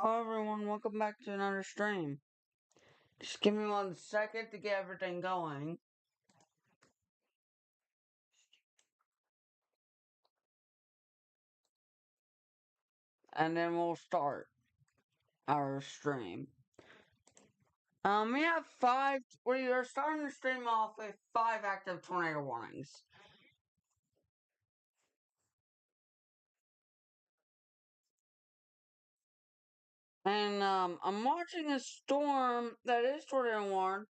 Hello everyone, welcome back to another stream. Just give me 1 second to get everything going, and then we'll start our stream. We have we are starting the stream off with 5 active tornado warnings. And, I'm watching a storm that is tornado warned.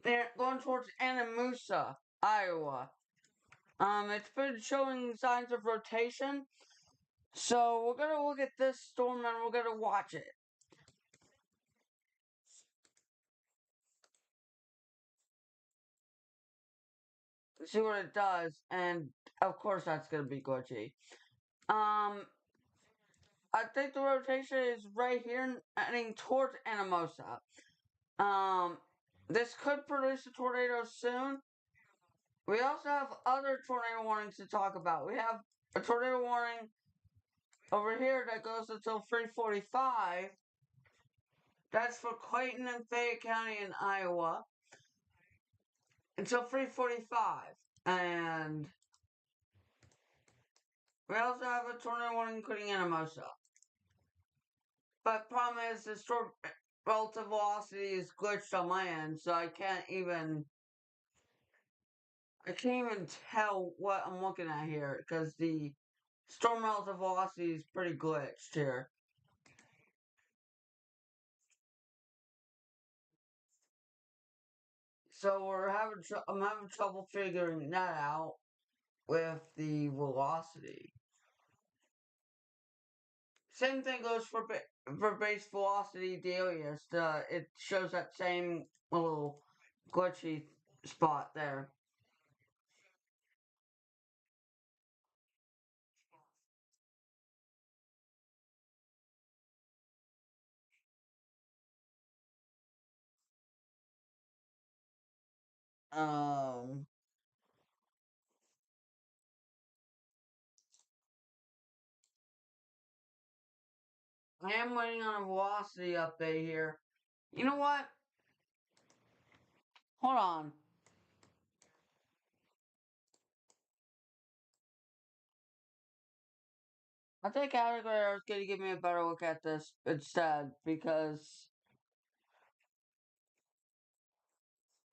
They're going towards Anamusa, Iowa. It's been showing signs of rotation. So we're gonna look at this storm and we're gonna watch it. See what it does, and of course that's gonna be glitchy. Um, I think the rotation is right here heading towards Anamosa. Um, this could produce a tornado soon. We also have other tornado warnings to talk about. We have a tornado warning over here that goes until 3:45. That's for Clayton and Fayette County in Iowa until 3:45, and we also have a tornado warning including Anamosa. But problem is, the storm relative velocity is glitched on my end, so I can't even tell what I'm looking at here because the storm relative velocity is pretty glitched here. So I'm having trouble figuring that out with the velocity. Same thing goes for base velocity Delius. It shows that same little glitchy spot there. Um, I am waiting on a velocity update here. You know what? Hold on. I think Alligator is going to give me a better look at this instead because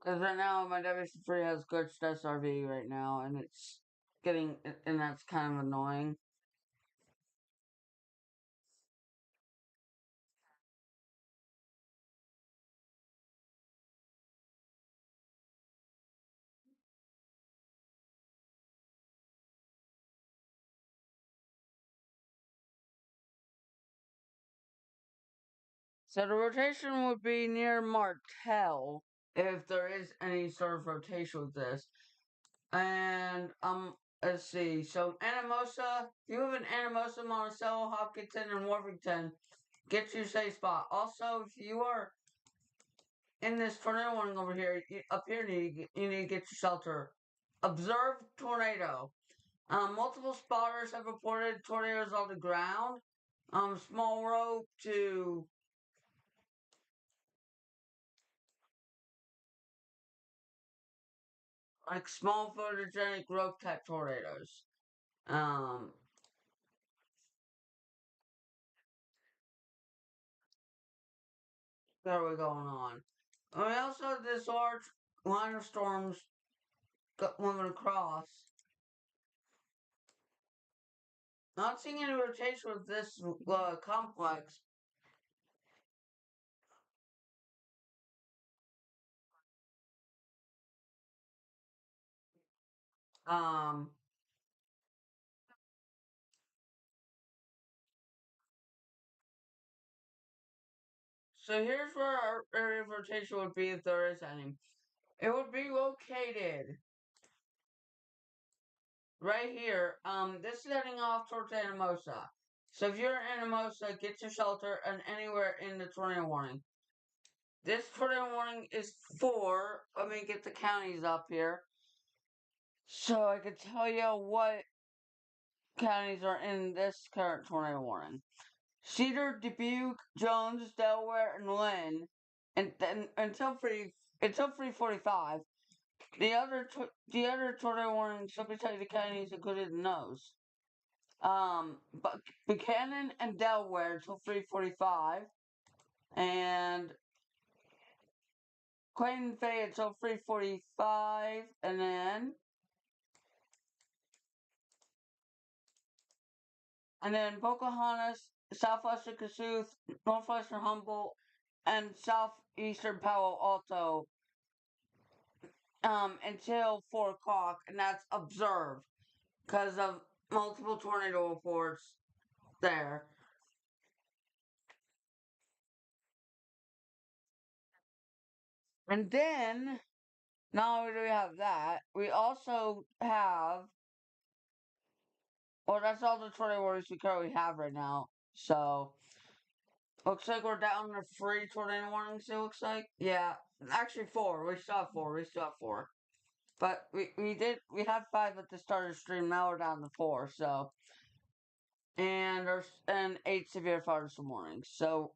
right now my WC3 has glitched SRV right now and it's and that's kind of annoying. So the rotation would be near Martel if there is any sort of rotation with this. And let's see. So Anamosa, you have an Anamosa, Monticello, Hopkinton, and Worthington. Get you a safe spot. Also, if you are in this tornado warning over here, up here, you need to get your shelter. Observe tornado. Multiple spotters have reported tornadoes on the ground. Small rope to like small photogenic rope type tornadoes. Um, what are we going on? We also have this large line of storms moving across. Not seeing any rotation with this complex. Um, so here's where our area of rotation would be if there is any. It would be located right here. This is heading off towards Anamosa. So if you're in Anamosa, get your shelter and anywhere in the tornado warning. This tornado warning is for, let me get the counties up here. So I can tell you what counties are in this current tornado warning. Cedar, Dubuque, Jones, Delaware, and Lynn, and then until 3:45. The other tornado warnings, let me tell you, the counties included in those. But Buchanan and Delaware until 3:45, and Clayton Fay until 3:45, and then Pocahontas, southwestern Kossuth, northwestern Humboldt, and southeastern Palo Alto until 4 o'clock, and that's observed because of multiple tornado reports there. And then, not only do we have that, we also have, well, that's all the tornado warnings we currently have right now. So, looks like we're down to 3 tornado warnings, it looks like. Yeah, actually 4. We still have 4. We still have 4. But we had 5 at the start of the stream, now we're down to 4, so. And 8 severe thunderstorm warnings. So,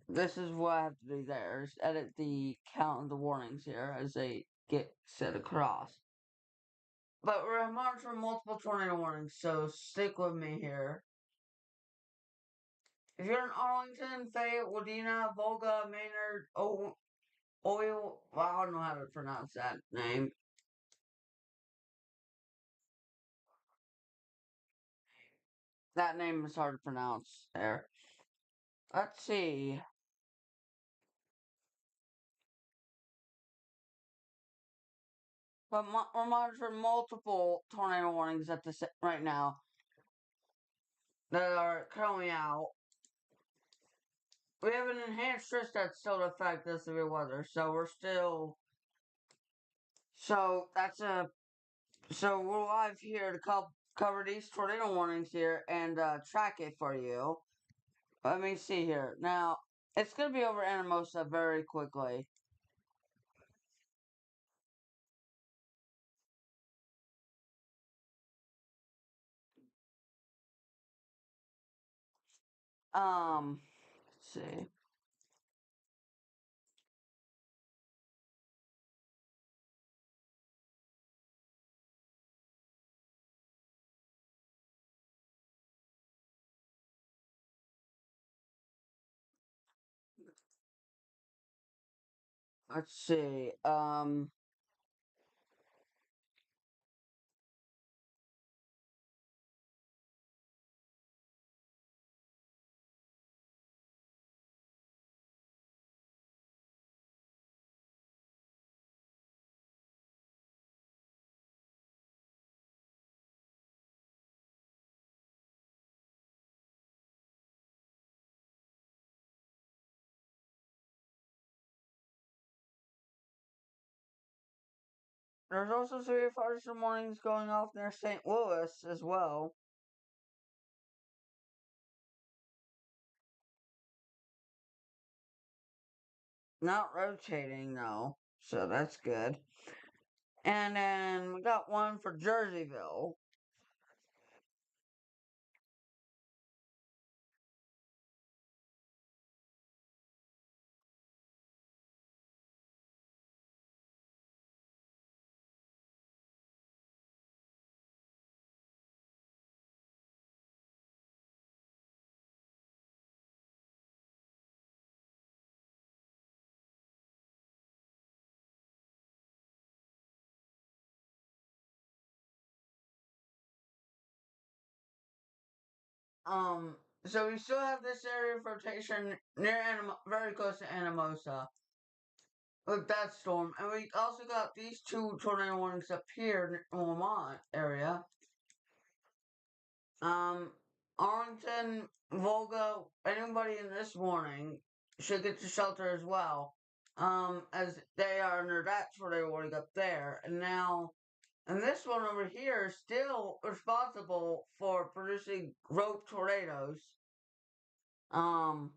this is what I have to do there, is edit the count of the warnings here as they get set across. But we're monitoring multiple tornado warnings, so stick with me here. If you're in Arlington, Fayette, Wadena, Volga, Maynard, Oil, well, I don't know how to pronounce that name. That name is hard to pronounce there. Let's see. But we're monitoring multiple tornado warnings at the right now that are coming out. We have an enhanced risk that's still to affect the severe weather, so we're still. So that's a. So we're live here to cover these tornado warnings here and track it for you. Let me see here. Now, it's going to be over Anamosa very quickly. Let's see. Let's see. There's also severe thunderstorm warnings going off near St. Louis as well. Not rotating though, so that's good. And then we got one for Jerseyville. Um, so we still have this area of rotation near very close to Anamosa with that storm, and we also got these 2 tornado warnings up here in Lamont area. Um, Arlington, Volga, anybody in this warning should get to shelter as well. As they are under that tornado warning up there, and now. And this one over here is still responsible for producing rope tornadoes. Um,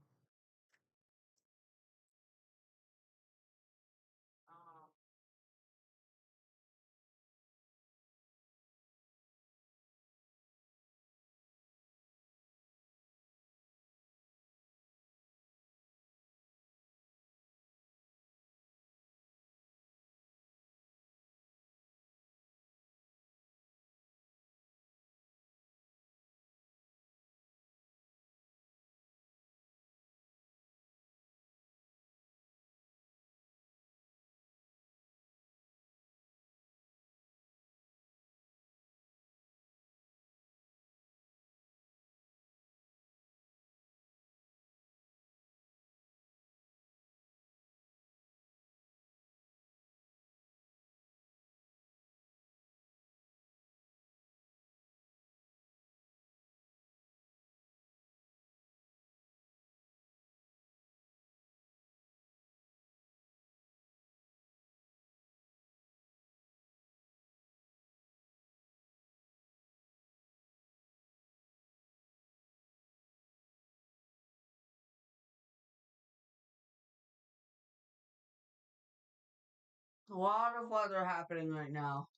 A lot of weather happening right now,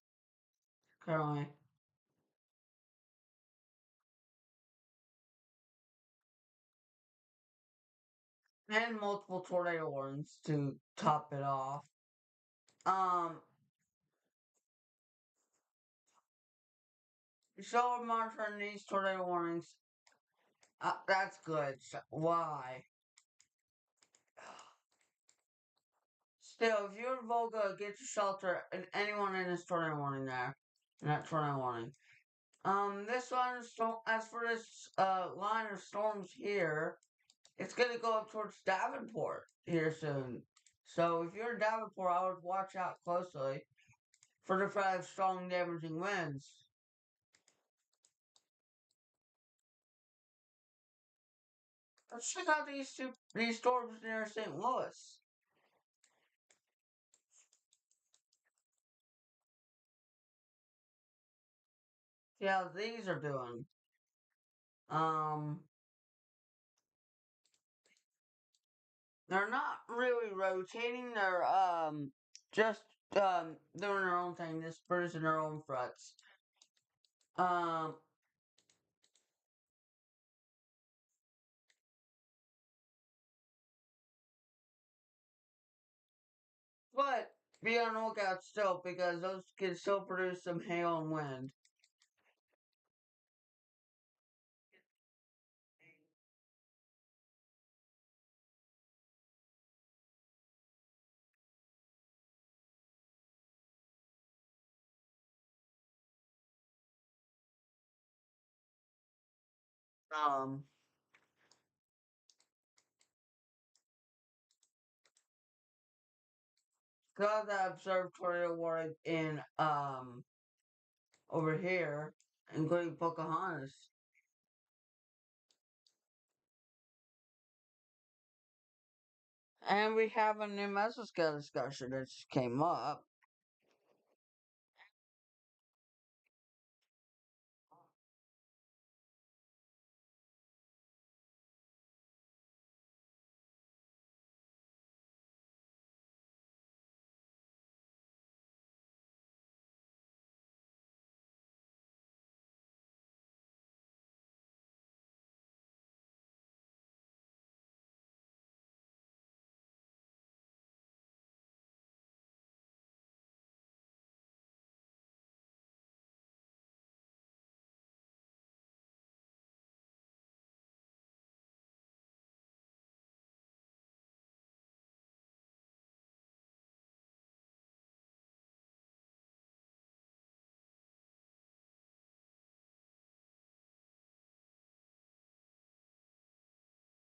currently. And multiple tornado warnings to top it off. Um, so we're monitoring these tornado warnings. That's good. Why? Still, if you're in Volga, get your shelter and anyone in this tornado warning there. In that tornado warning. This line of storm, as for this line of storms here, it's gonna go up towards Davenport here soon. So if you're in Davenport, I would watch out closely for the threat of strong damaging winds. Let's check out these storms near St. Louis. See how these are doing. Um, they're not really rotating. They're just doing their own thing, just producing their own threats. Um, but be on the lookout still because those can still produce some hail and wind. Um, got the observatory award in over here, including Pocahontas. And we have a new mesoscale discussion that just came up.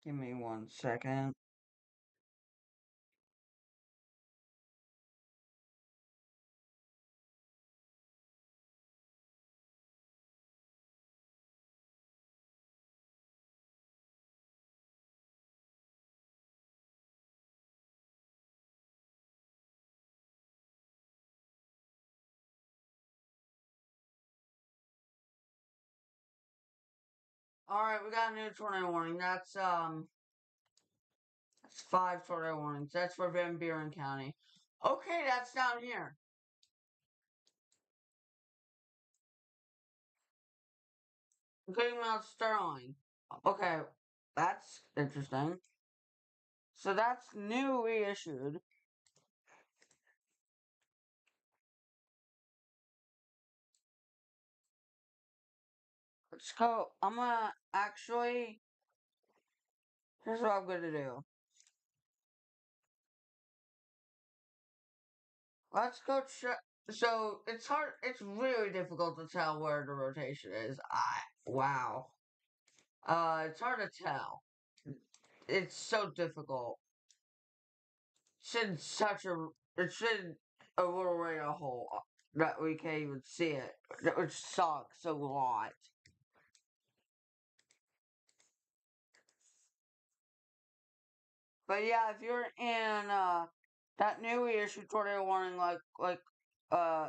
Give me 1 second. Alright, we got a new tornado warning. That's 5 tornado warnings. That's for Van Buren County. Okay, that's down here. Including Mount Sterling. Okay, that's interesting. So that's new reissued. Let's go. I'm gonna actually. Here's what I'm gonna do. Let's go check. So it's hard. It's really difficult to tell where the rotation is. Wow. It's hard to tell. It's so difficult. Should such a. It should overrate a hole that we can't even see it. That would suck so a lot. But yeah, if you're in that new issue tornado warning, uh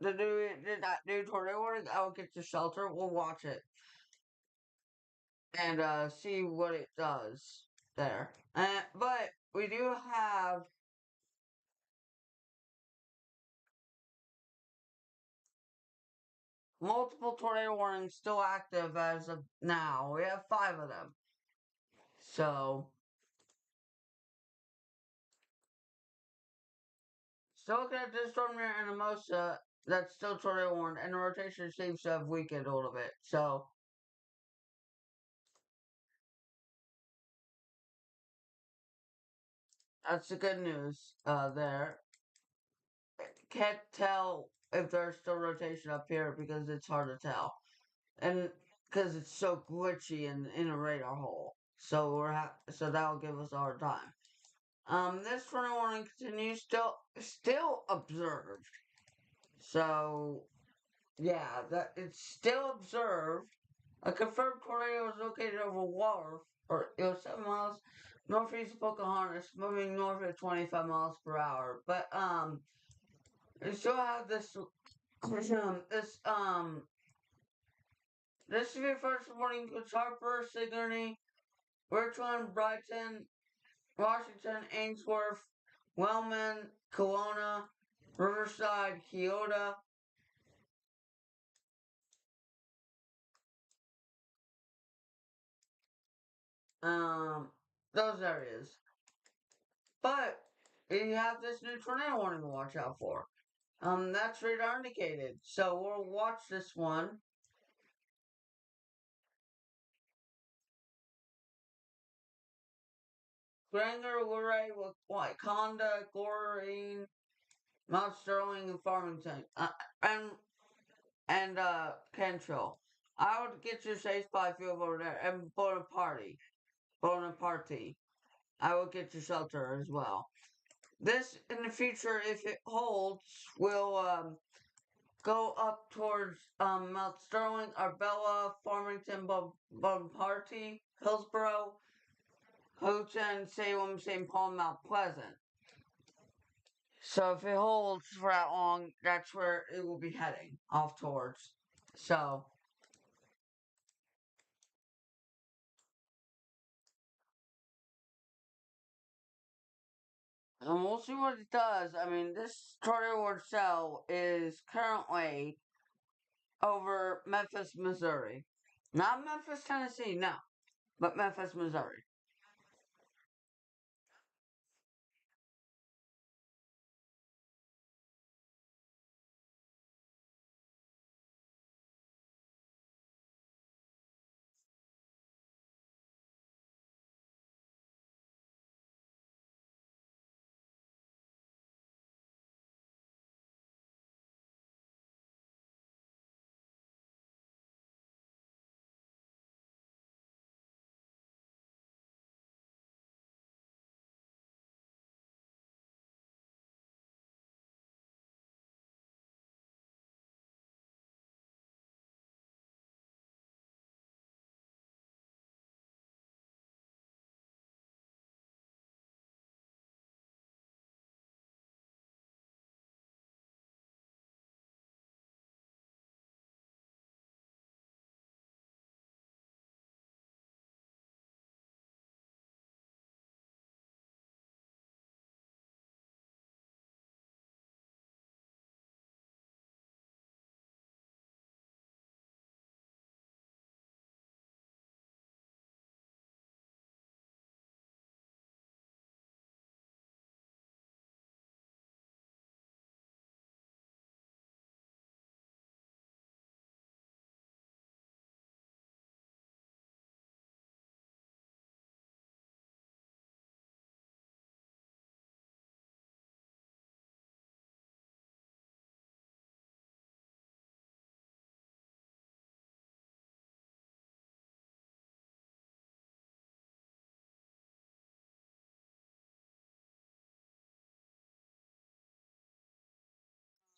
the new that new tornado warning, I will get to shelter. We'll watch it and see what it does there. But we do have multiple tornado warnings still active as of now. We have 5 of them. So, still looking at this storm near Anamosa that's still tornado warned, and the rotation seems to have weakened a little bit. So, that's the good news there. Can't tell if there's still rotation up here because it's hard to tell. And because it's so glitchy in a radar hole. So so that'll give us a hard time. This tornado warning continues still observed. So yeah, that it's still observed. A confirmed tornado is located over Wharf, or it was 7 miles northeast of Pocahontas, moving north at 25 miles per hour. But we still have this should be first morning with Harper, Sigourney, Richland, Brighton, Washington, Ainsworth, Wellman, Kelowna, Riverside, Keota, um, those areas. But you have this new tornado warning to watch out for. That's radar indicated. So we'll watch this one. Granger, Luray, Wyconda, Gorine, Mount Sterling, and Farmington. And Cantrell. I would get your safe spy field over there. And Bonaparte. I will get your shelter as well. This, in the future, if it holds, will go up towards Mount Sterling, Arbella, Farmington, Bonaparte, Hillsborough, Houghton, Salem, St. Paul, Mount Pleasant. So if it holds for that long, that's where it will be heading off towards. So, and we'll see what it does. I mean, this tornado warning cell is currently over Memphis, Missouri. Not Memphis, Tennessee, no, but Memphis, Missouri.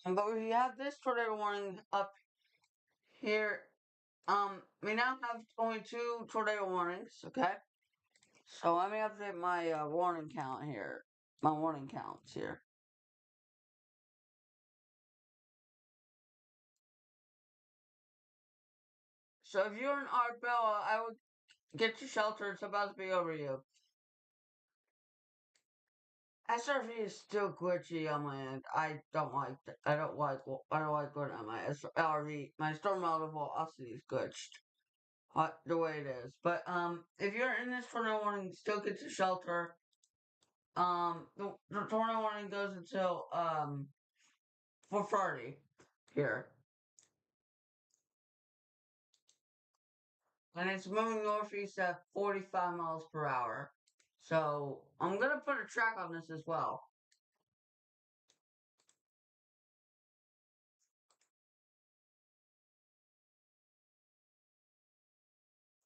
But we have this tornado warning up here. We now have only 2 tornado warnings, okay? So let me update my warning count here. My warning counts here. So if you're in Arbella, I would get your shelter. It's about to be over you. SRV is still glitchy on my end. I don't like that. I don't like going on my SRV. My storm out of velocity is glitched. The way it is. But if you're in this tornado warning, still get to shelter. The tornado warning goes until 4:30 here, and it's moving northeast at 45 miles per hour. So I'm gonna put a track on this as well.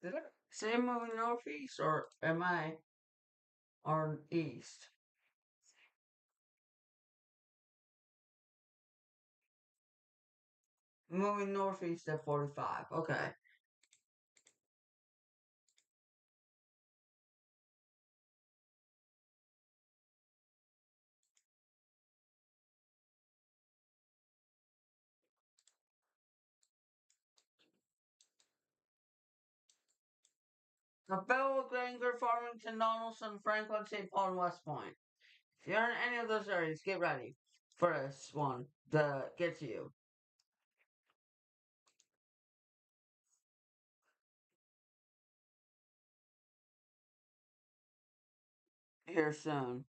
Did I say moving northeast or am I or east? Moving northeast at 45. Okay. Cabela, Granger, Farmington, Donaldson, Franklin, St. Paul, and West Point. If you're in any of those areas, get ready for this one to get to you here soon.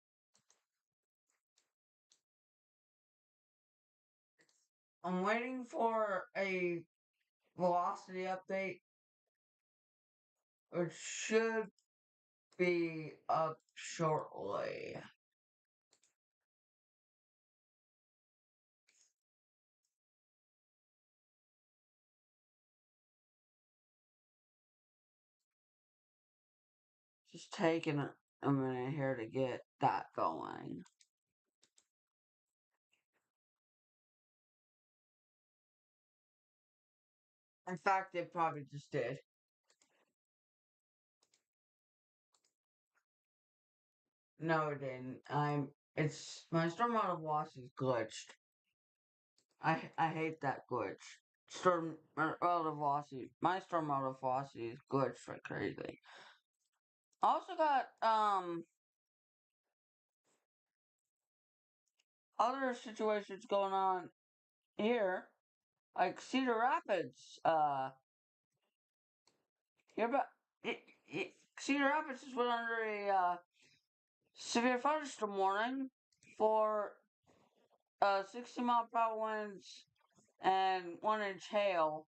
I'm waiting for a velocity update, which should be up shortly. Just taking a minute here to get that going. In fact, it probably just did. No, it didn't. It's my storm out of loss is glitched. I hate that glitch. Storm out of velocity. My storm out of velocity is glitched like crazy. I also got other situations going on here, like Cedar Rapids. Here, but it, Cedar Rapids has went under a severe thunderstorm warning for 60-mile-per-hour winds and 1-inch hail,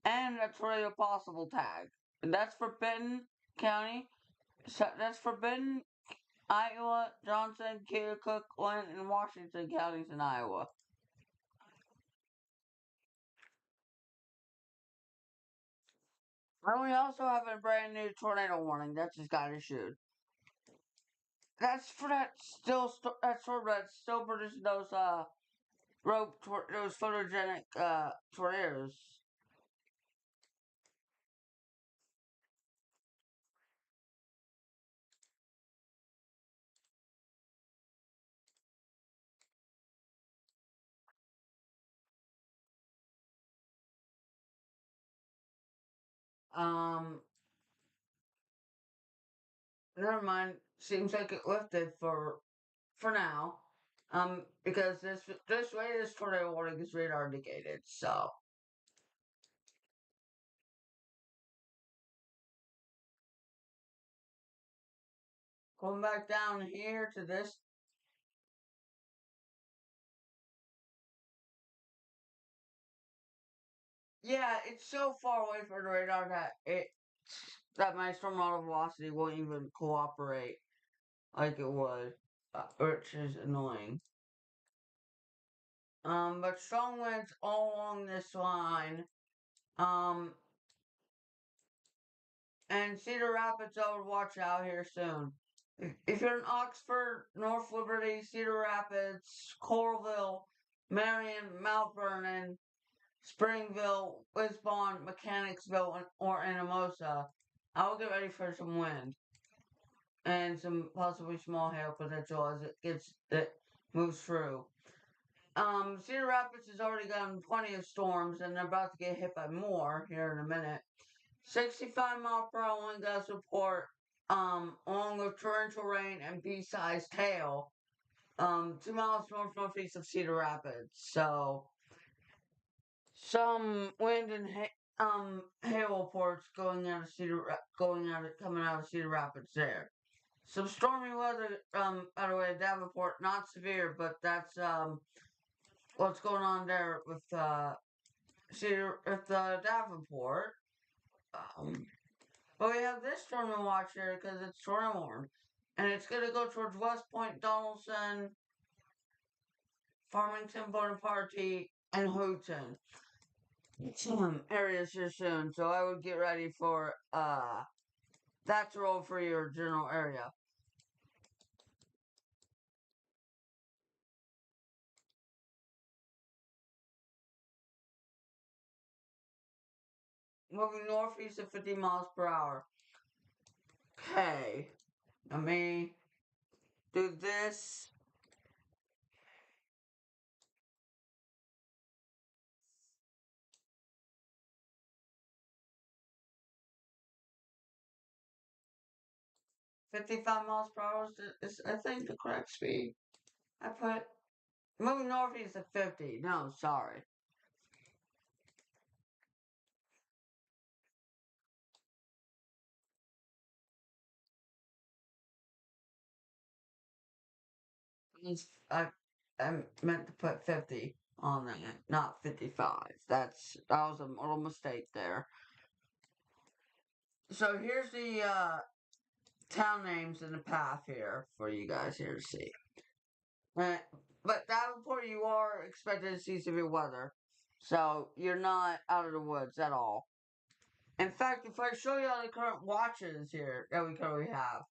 and a tornado possible tag. And that's for Benton County. So that's for Benton, Iowa, Johnson, Keokuk, Lynn, and Washington counties in Iowa. And we also have a brand new tornado warning that just got issued. That's for that that storm that's still producing those those photogenic tornadoes. Um, Never mind. Seems like it lifted for now. Because this way this tornado warning is radar indicated. So going back down here to this. Yeah, it's so far away from the radar that my storm model velocity won't even cooperate like it would, which is annoying. But strong winds all along this line. Um, and Cedar Rapids, I would watch out here soon. If you're in Oxford, North Liberty, Cedar Rapids, Coralville, Marion, Mount Vernon, Springville, Lisbon, Mechanicsville, or Anamosa, I will get ready for some wind and some possibly small hail potential as it moves through. Cedar Rapids has already gotten plenty of storms and they're about to get hit by more here in a minute. 65 mile per hour wind gust report along with torrential rain and pea-sized hail, 2 miles northeast of Cedar Rapids. So some wind and hail reports coming out of Cedar Rapids there. Some stormy weather by the way, Davenport, not severe, but that's what's going on there with Davenport. Um, but we have this tournament watch here because it's tornado warned, and it's gonna go towards West Point, Donaldson, Farmington, Bonaparte, and Houghton areas here soon. So I would get ready for that to roll for your general area. Moving northeast at 50 miles per hour. Okay, let me do this. 55 miles per hour is, I think, the correct speed. I put moving northeast at 50. No, sorry. I, I meant to put 50 on that, not 55. That was a little mistake there. So here's the town names in the path here for you guys here to see. But Davenport, you are expected to see severe weather, so you're not out of the woods at all. In fact, if I show you all the current watches here that we currently have,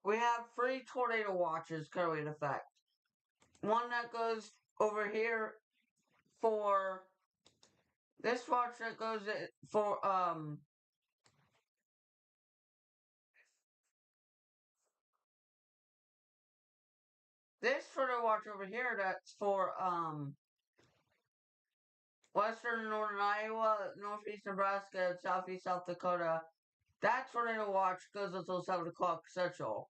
we have three tornado watches currently in effect. One that goes over here for this watch that goes for this tornado watch over here that's for western and northern Iowa, northeast Nebraska, and southeast South Dakota. That tornado watch goes until 7 o'clock Central.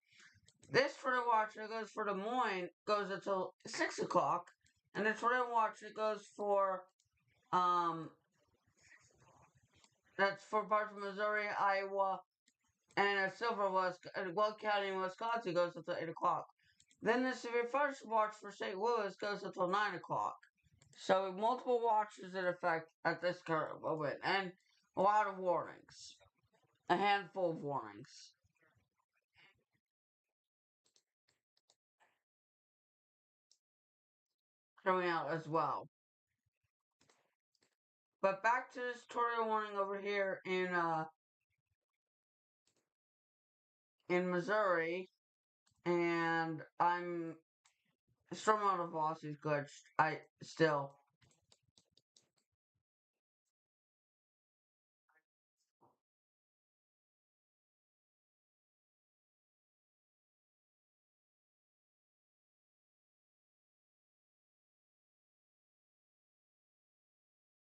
This tornado watch that goes for Des Moines goes until 6 o'clock. And the tornado watch that goes for, that's for parts of Missouri, Iowa, and Silver West, Gwinnett County in Wisconsin goes until 8 o'clock. Then the severe first watch for St. Louis goes until 9 o'clock. So multiple watches in effect at this current moment, and a lot of warnings. A handful of warnings coming out as well. But back to this tornado warning over here in Missouri, and I'm storm out of velocity glitched. I still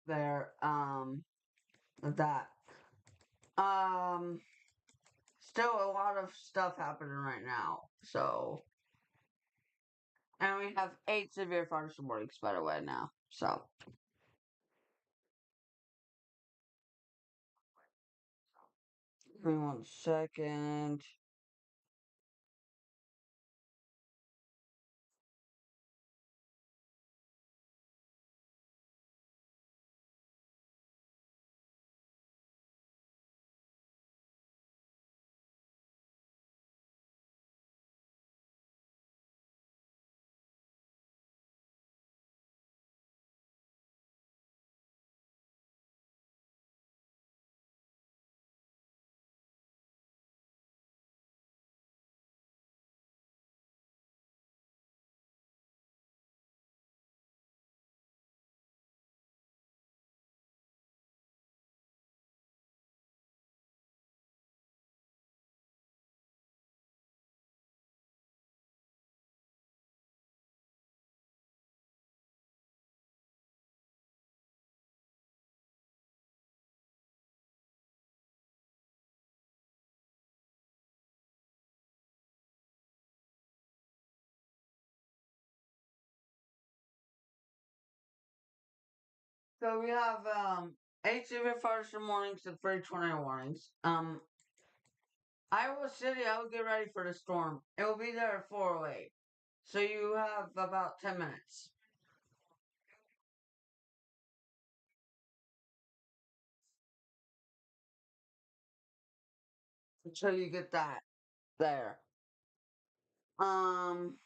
there with that. Um Still a lot of stuff happening right now. So and we have 8 severe thunderstorm warnings by the way now. So give me 1 second. So we have 8 severe warnings and 3 tornado warnings. Iowa City, I would get ready for the storm. It will be there at 4:08. So you have about 10 minutes until you get that there. Um,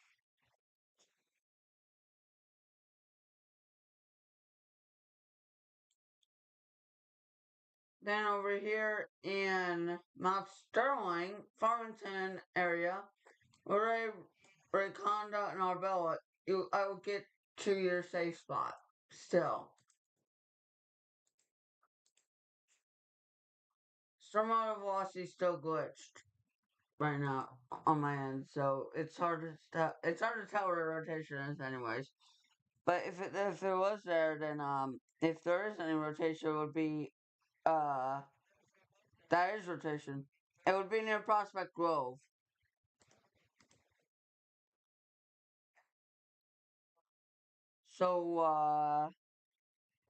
then over here in Mount Sterling, Farmington area, where Conda and Arbella, I will get to your safe spot still. Stormwater velocity is still glitched right now on my end, so it's hard to tell where rotation is, anyways. But if it was there, then if there is any rotation, it would be uh that is rotation. It would be near Prospect Grove. So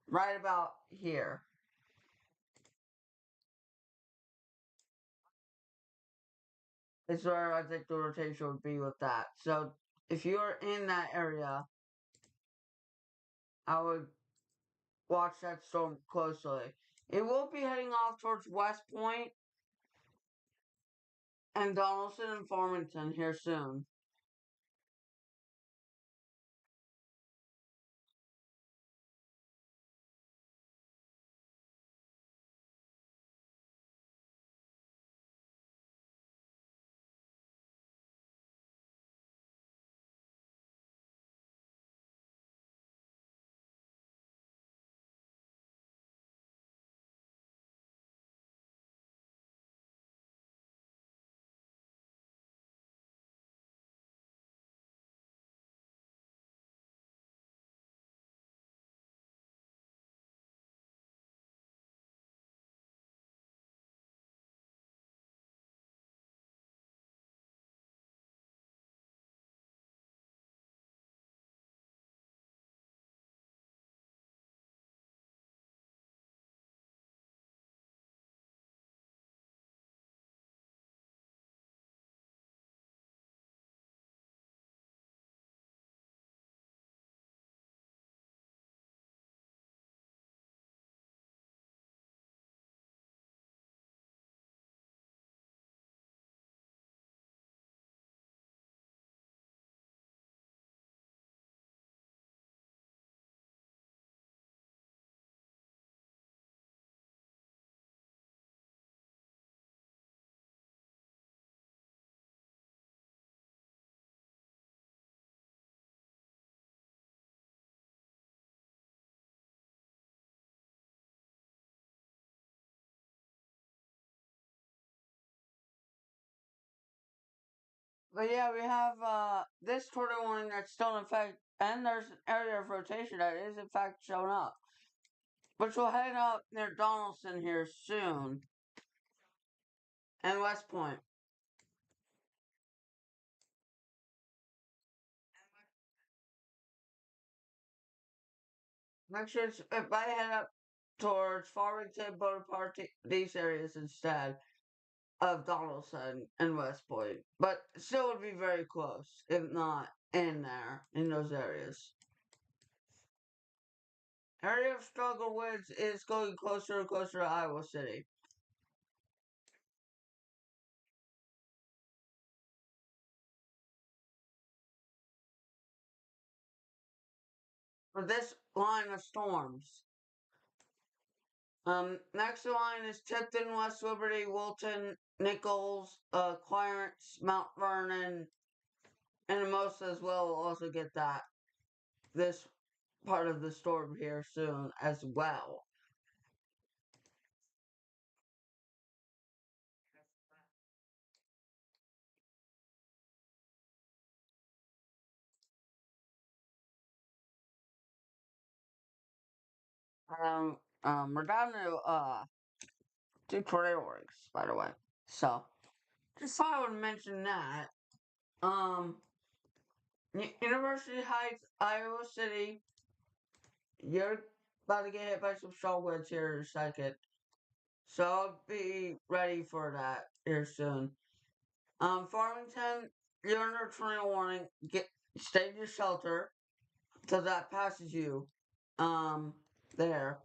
right about here is where I think the rotation would be with that. So if you're in that area, I would watch that storm closely. It will be heading off towards West Point and Donaldson and Farmington here soon. But yeah, we have this tornado warning that's still in effect, and there's an area of rotation that is in fact showing up, which will head up near Donaldson here soon, and West Point. Make sure if I head up towards Farmington, Bonaparte, these areas instead of Donaldson and West Point, but still would be very close, if not in there, in those areas. Area of Struggle Woods is going closer and closer to Iowa City. For this line of storms. Next in line is Tipton, West Liberty, Wilton, Nichols, Clarence, Mount Vernon, and Hermosa as well will also get this part of the storm here soon as well. We're down to two tornado warnings, by the way. So just thought I would mention that. Um, University Heights, Iowa City, you're about to get hit by some strong winds here in a second. So I'll be ready for that here soon. Farmington, you're under tornado warning. Stay in your shelter till that passes you. Um, there.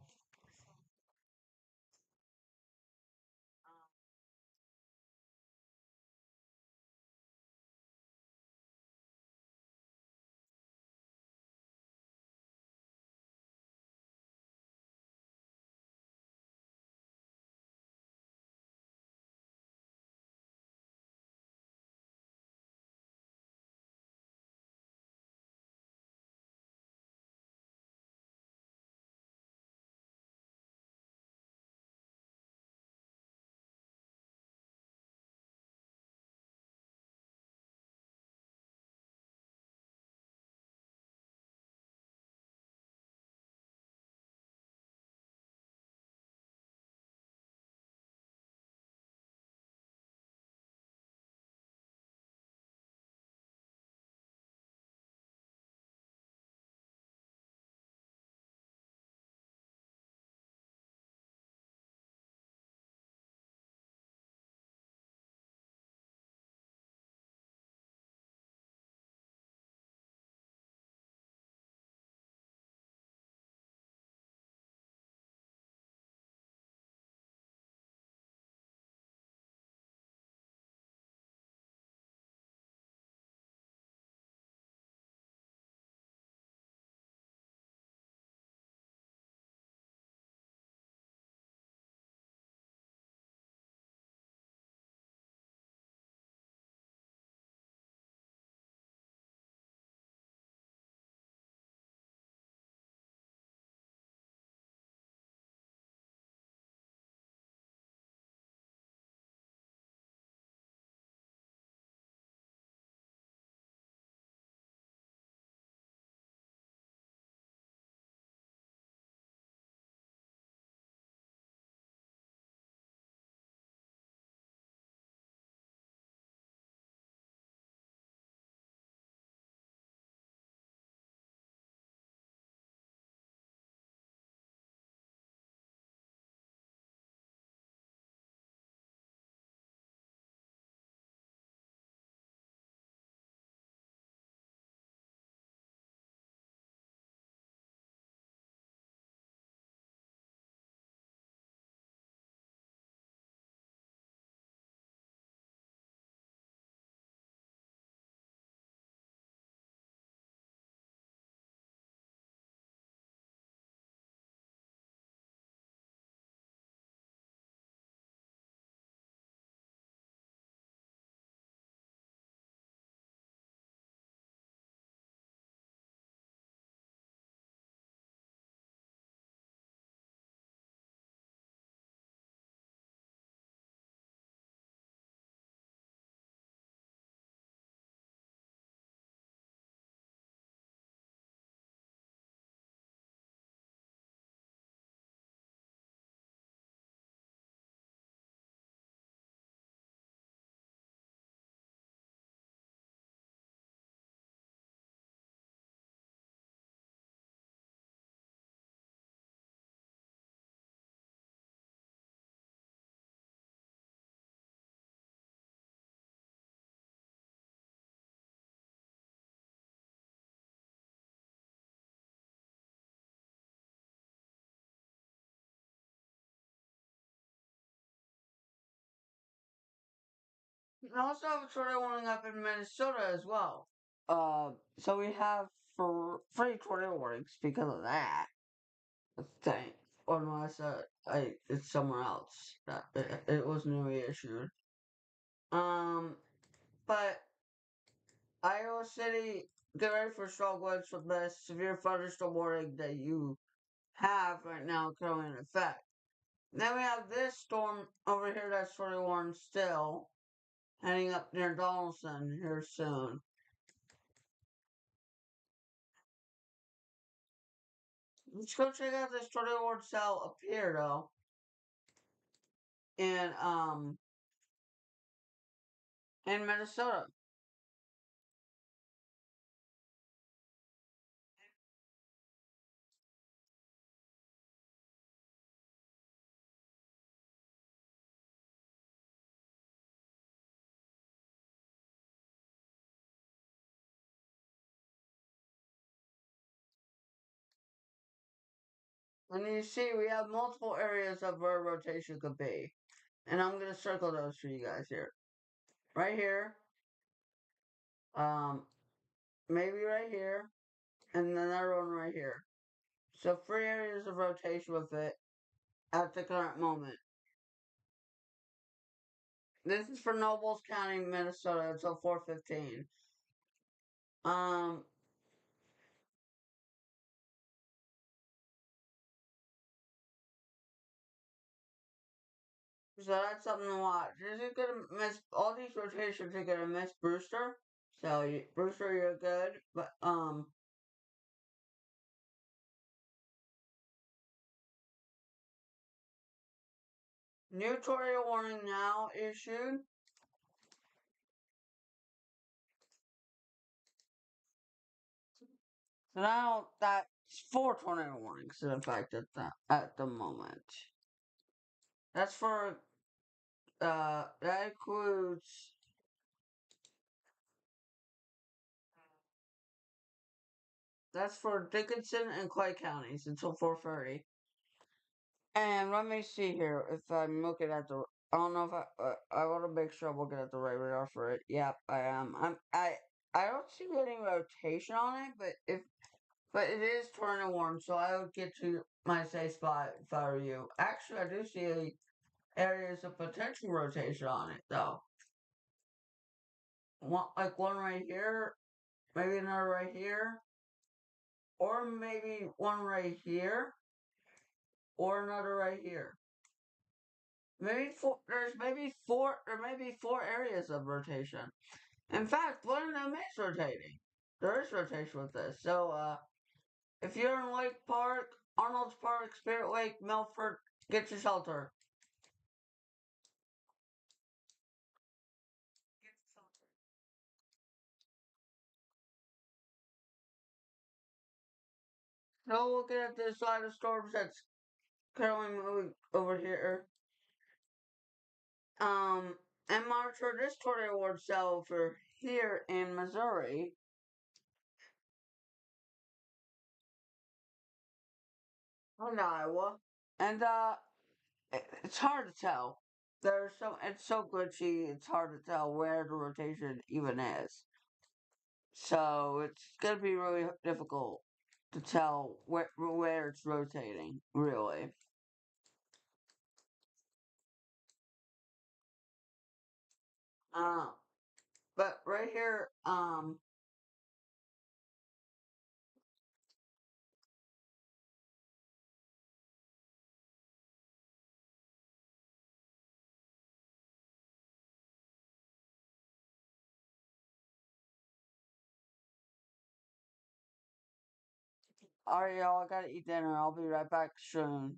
I also have a tornado warning up in Minnesota as well. So we have for free tornado warnings because of that thing. Unless it's somewhere else that it was newly issued. Um, but Iowa City, get ready for strong winds from the severe thunderstorm warning that you have right now currently in effect. Then we have this storm over here that's sort of warm still, heading up near Donaldson here soon. Let's go check out this tornado warning cell up here though, in in Minnesota. And you see, we have multiple areas of where rotation could be. And I'm going to circle those for you guys here. Right here. Um, maybe right here. And another one right here. So 3 areas of rotation with it at the current moment. This is for Nobles County, Minnesota until 4:15. Um, so that's something to watch. Is it gonna miss all these rotations? Are gonna miss Brewster. So Brewster, you're good, but new tornado warning now issued. So now that's 4 tornado warnings in effect at the moment. That's for that includes that's for Dickinson and Clay counties until 4:30. And let me see here if I'm looking at the. I don't know if I want to make sure I'm looking at the right radar for it. Yep, I am. I don't see any rotation on it, but it is tornado warm, so I would get to my safe spot if I were you. Actually, I do see areas of potential rotation on it though. One right here, maybe another right here, or maybe one right here, or another right here. Maybe four. There's maybe four. There may be 4 areas of rotation. In fact, one of them is rotating. There is rotation with this. So, if you're in Lake Park, Arnold's Park, Spirit Lake, Milford, get your shelter. So, looking at this line of storms that's currently moving over here. Um, and monitor this tornado warning cell over here in Missouri and Iowa. And, it's hard to tell. It's so glitchy, it's hard to tell where the rotation even is. So it's gonna be really difficult to tell where it's rotating, really. Uh, but right here, alright, y'all, I gotta eat dinner. I'll be right back soon.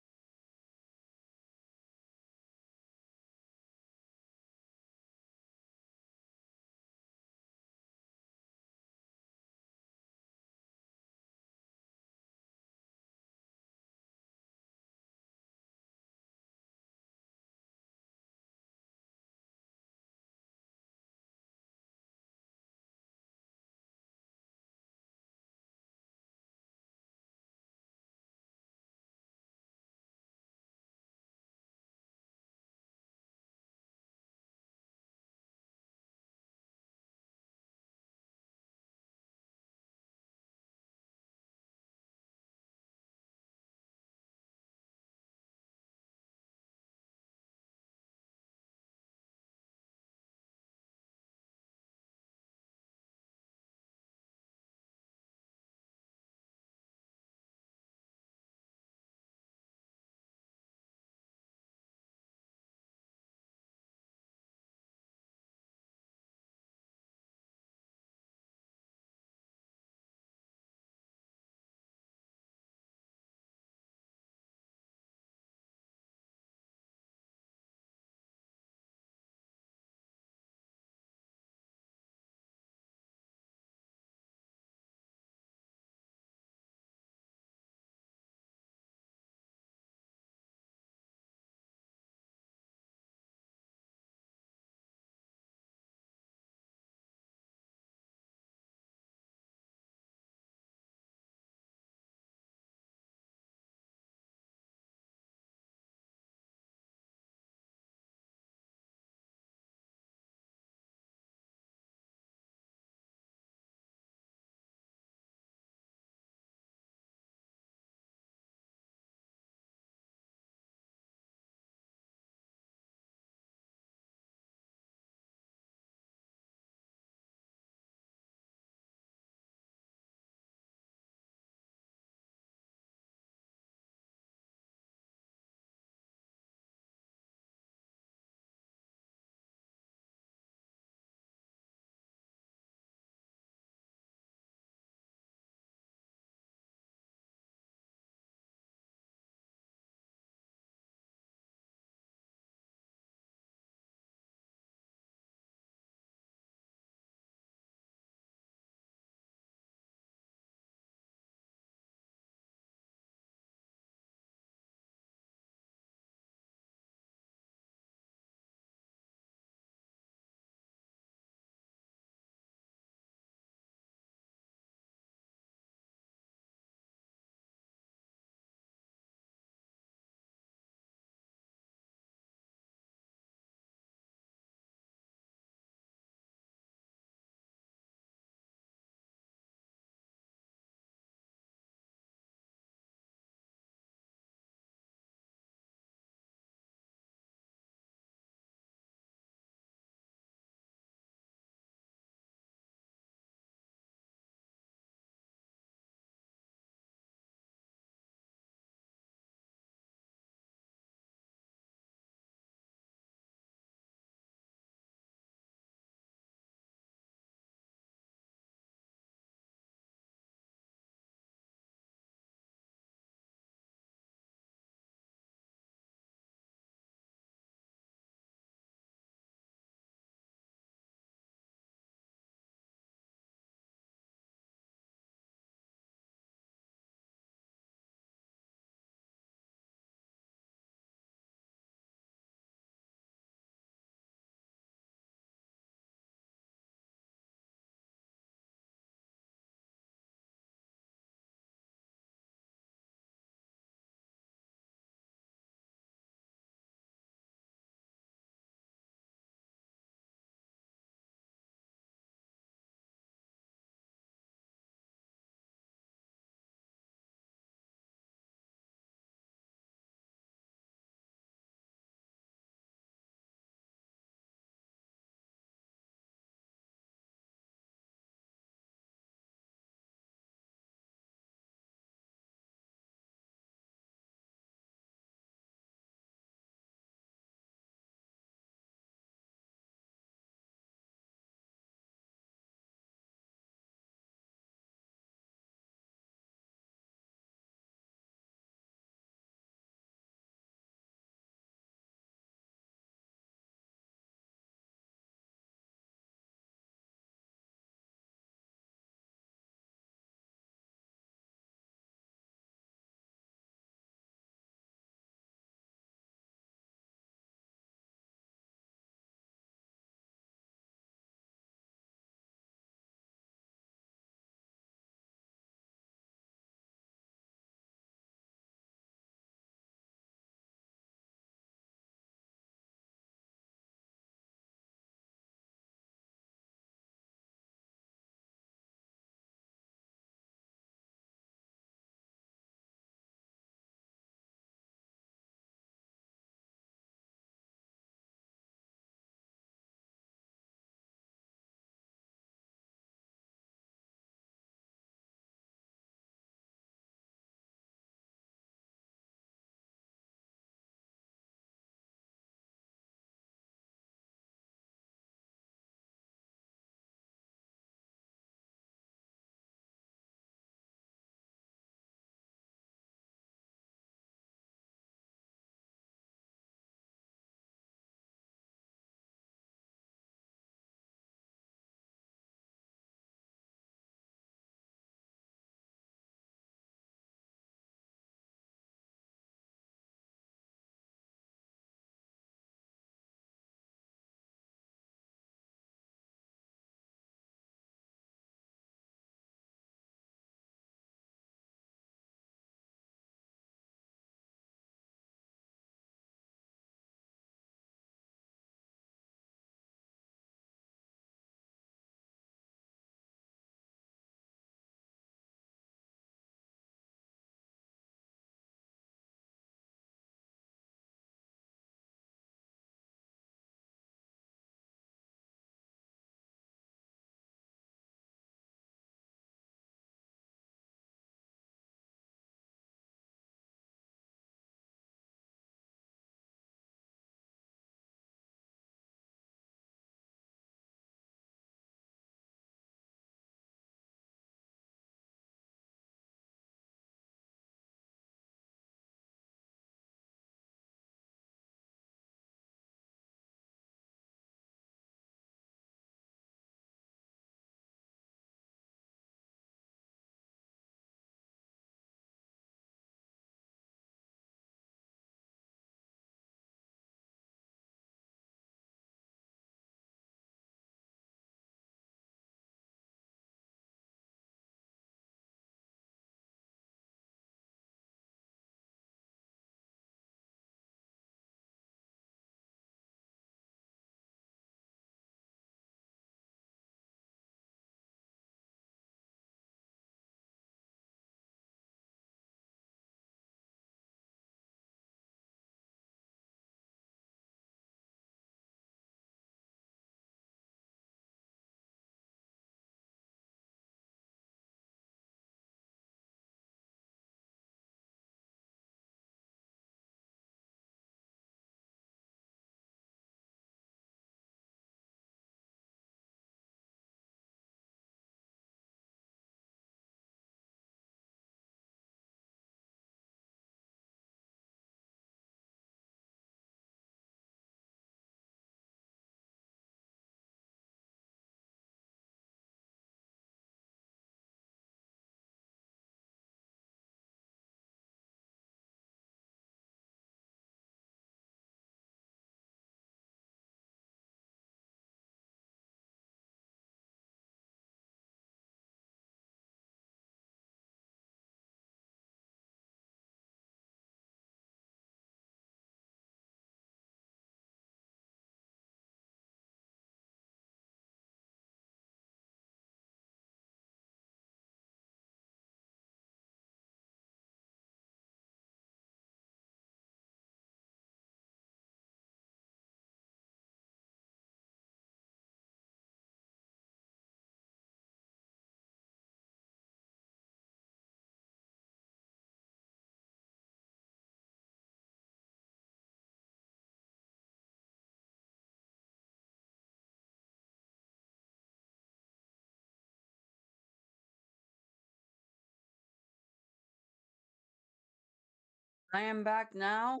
I am back now.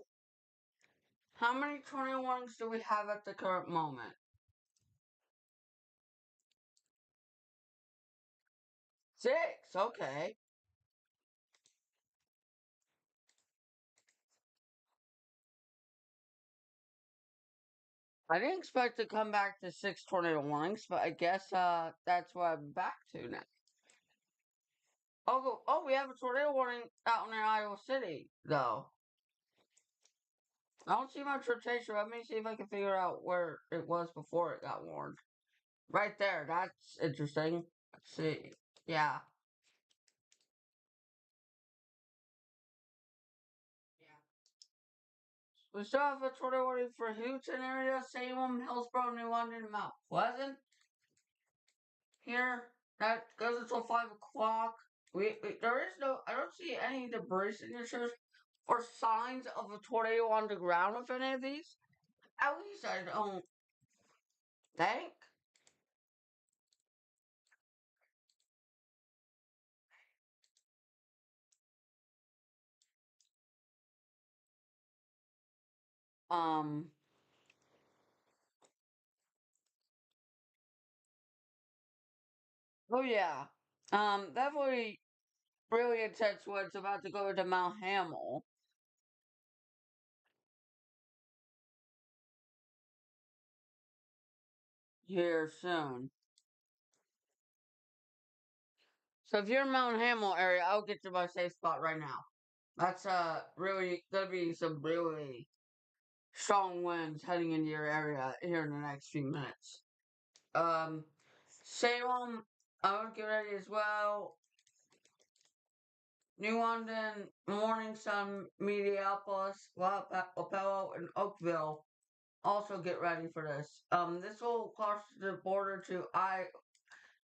How many tornado warnings do we have at the current moment? 6. Okay. I didn't expect to come back to 6 tornado warnings, but I guess that's what I'm back to now. Oh, we have a tornado warning out in Iowa City, though. I don't see much rotation. Let me see if I can figure out where it was before it got warned. Right there. That's interesting. Let's see. Yeah. We still have a tornado warning for Houston area, Salem, Hillsborough, New London, Mount Pleasant. Here, that goes until 5 o'clock. There is no. I don't see any debris signatures or signs of a tornado on the ground with any of these. At least I don't think. Um. Oh yeah. Definitely really intense what's about to go into Mount Hamill here soon. So if you're in Mount Hamill area, I'll get to my safe spot right now. That's really gonna be some really strong winds heading into your area here in the next few minutes. Um, Salem, I would get ready as well. New London, Morning Sun, Mediapolis, Lapello, and Oakville also get ready for this. This will cross the border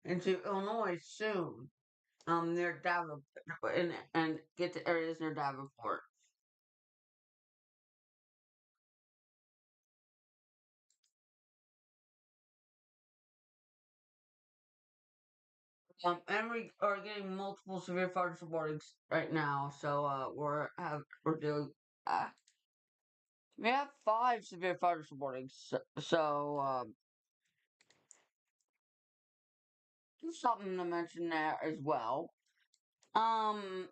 into Illinois soon. Near Davenport, and get to areas near Davenport. And we are getting multiple severe fire warnings right now, so we're doing uh, we have 5 severe fire warnings, so just something to mention there as well. Um,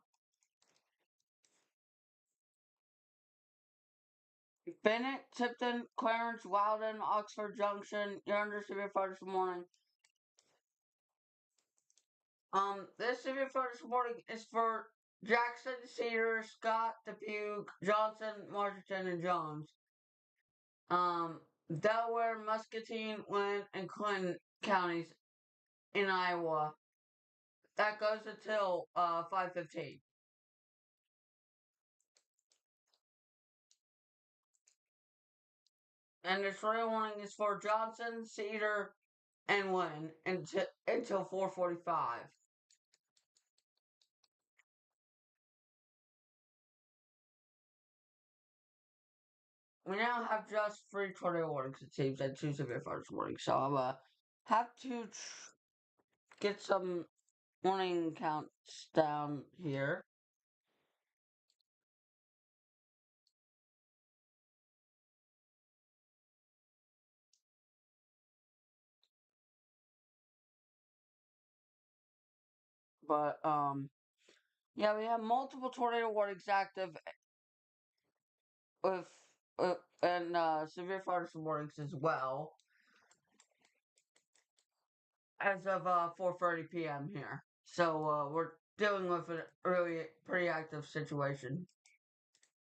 Bennett, Tipton, Clarence, Loudon, Oxford Junction, you're under severe fire warning. This severe fire warning is for Jackson, Cedar, Scott, Dubuque, Johnson, Washington, and Jones. Um, Delaware, Muscatine, Lynn, and Clinton counties in Iowa. That goes until 5:15. And the tornado warning is for Johnson, Cedar, and Lynn until 4:45. We now have just 3 tornado warnings, it seems, and 2 severe fire warnings. So I'm have to get some warning counts down here. But yeah, we have multiple tornado warnings active with and severe fire warnings as well as of 4:30 p.m. here. So we're dealing with a really pretty active situation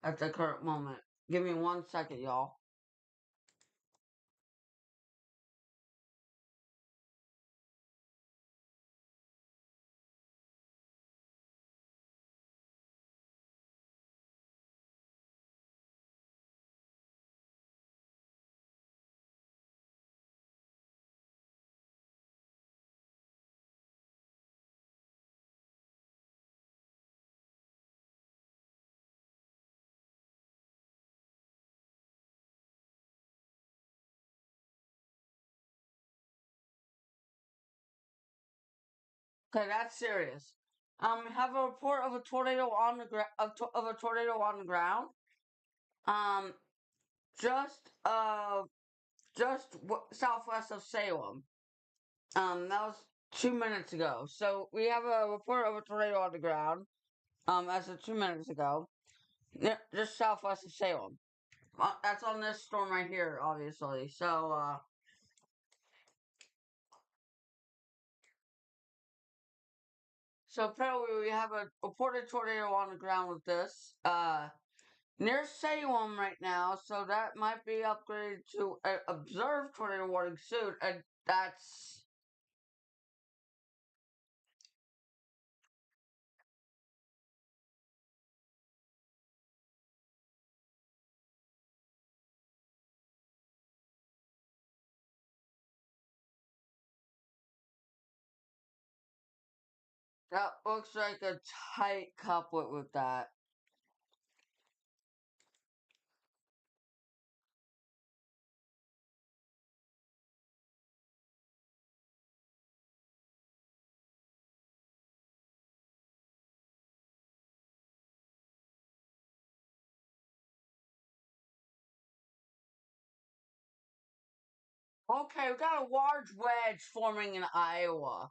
at the current moment. Give me 1 second, y'all. Okay, that's serious. Have a report of a tornado on the of a tornado on the ground. Um, just southwest of Salem. That was 2 minutes ago. So we have a report of a tornado on the ground. As of 2 minutes ago, just southwest of Salem. That's on this storm right here, obviously. So apparently we have a reported tornado on the ground with this. Near Salem right now, so that might be upgraded to an observed tornado warning soon, and that looks like a tight couplet with that. Okay, we got a large wedge forming in Iowa.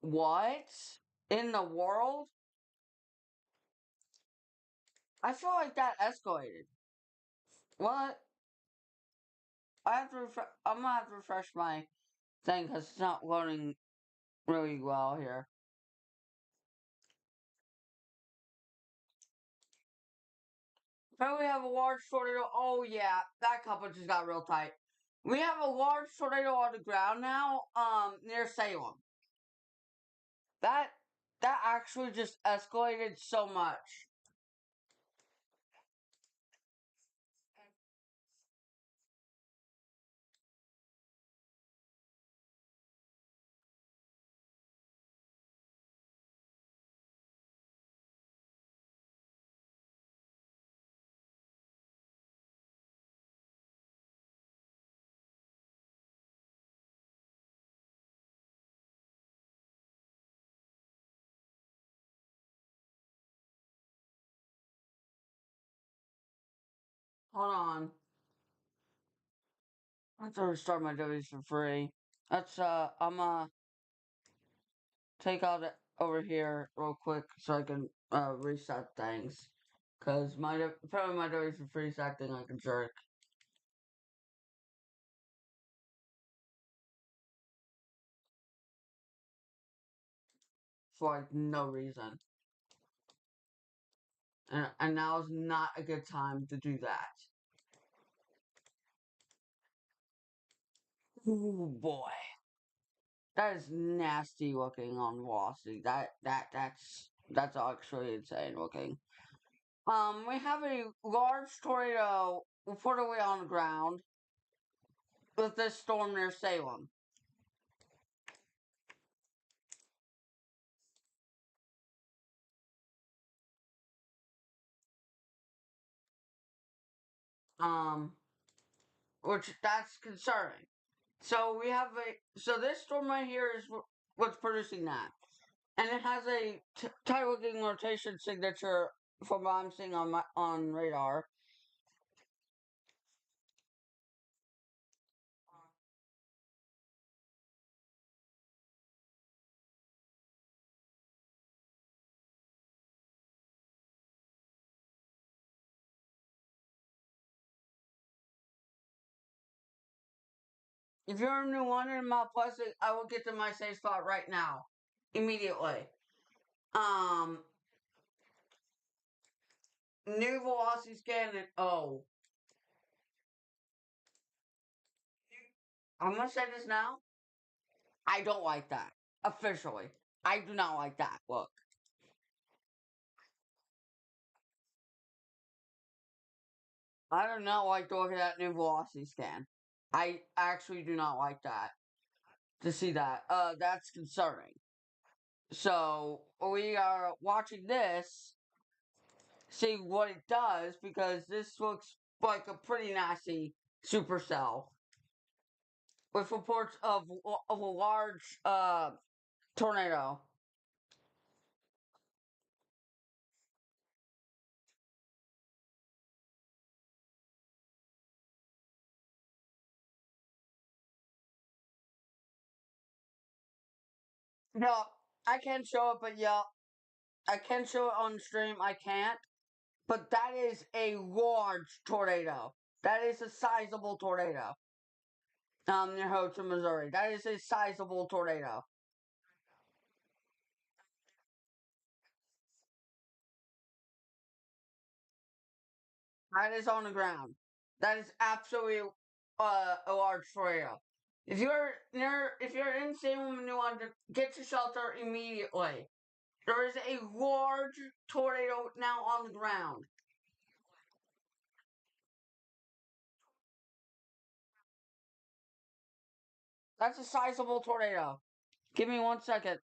What? In the world? I feel like that escalated. What? I'm gonna have to refresh my thing because it's not loading really well here. But we have a large tornado. Oh yeah, that couple just got real tight. We have a large tornado on the ground now, near Salem. That that actually just escalated so much. Hold on. I have to restart my W's for free. I'm gonna take out it over here real quick so I can reset things. Cause apparently my W's for free is acting like a jerk for like no reason. And now is not a good time to do that. Oh boy. That is nasty looking on Velocity. That's actually insane looking. We have a large tornado reportedly on the ground with this storm near Salem. Um, which that's concerning. So this storm right here is what's producing that, and it has a tight looking rotation signature from what I'm seeing on my on radar. If you're a new one in Mount Pleasant, I will get to my safe spot right now, immediately. Um, new velocity scan and oh, I'm gonna say this now. I don't like that. Officially, I do not like that. Look, I do not like to look at that new velocity scan. I actually do not like that to see that. That's concerning. So we are watching this, see what it does because this looks like a pretty nasty supercell with reports of a large tornado. No, I can show it, but yeah, I can show it on stream. I can't. But that is a large tornado. That is a sizable tornado. Near Ho Chi, Missouri. That is a sizable tornado. That is on the ground. That is absolutely a large tornado. If you're in Salem and you want to get to shelter immediately. There is a large tornado now on the ground. That's a sizable tornado. Give me 1 second.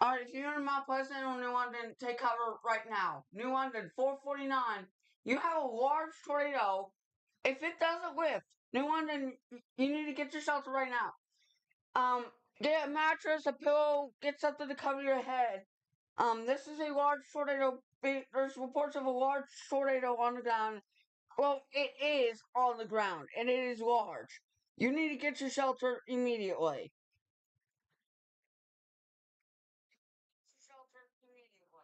Alright, if you're in Mount Pleasant or New London, take cover right now. New London, 449. You have a large tornado. If it doesn't lift, New London, you need to get your shelter right now. Um, get a mattress, a pillow, get something to cover your head. This is a large tornado. There's reports of a large tornado on the ground. Well, it is on the ground, and it is large. You need to get your shelter immediately. Shelter immediately.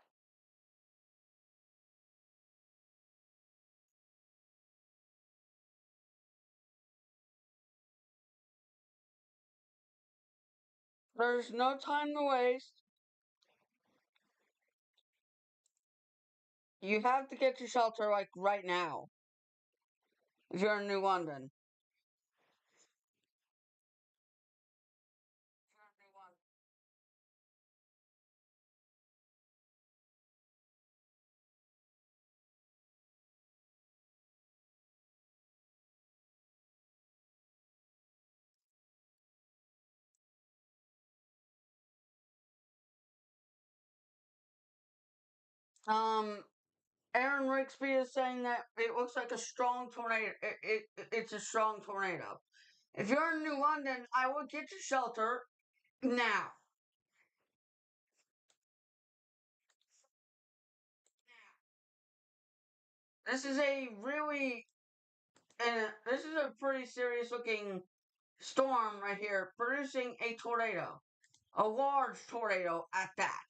There's no time to waste. You have to get your shelter like right now if you're in New London. Um, Aaron Rigsby is saying that it looks like a strong tornado. It's a strong tornado. If you're in New London, I would get your shelter now. This is a really, this is a pretty serious looking storm right here, producing a tornado, a large tornado at that.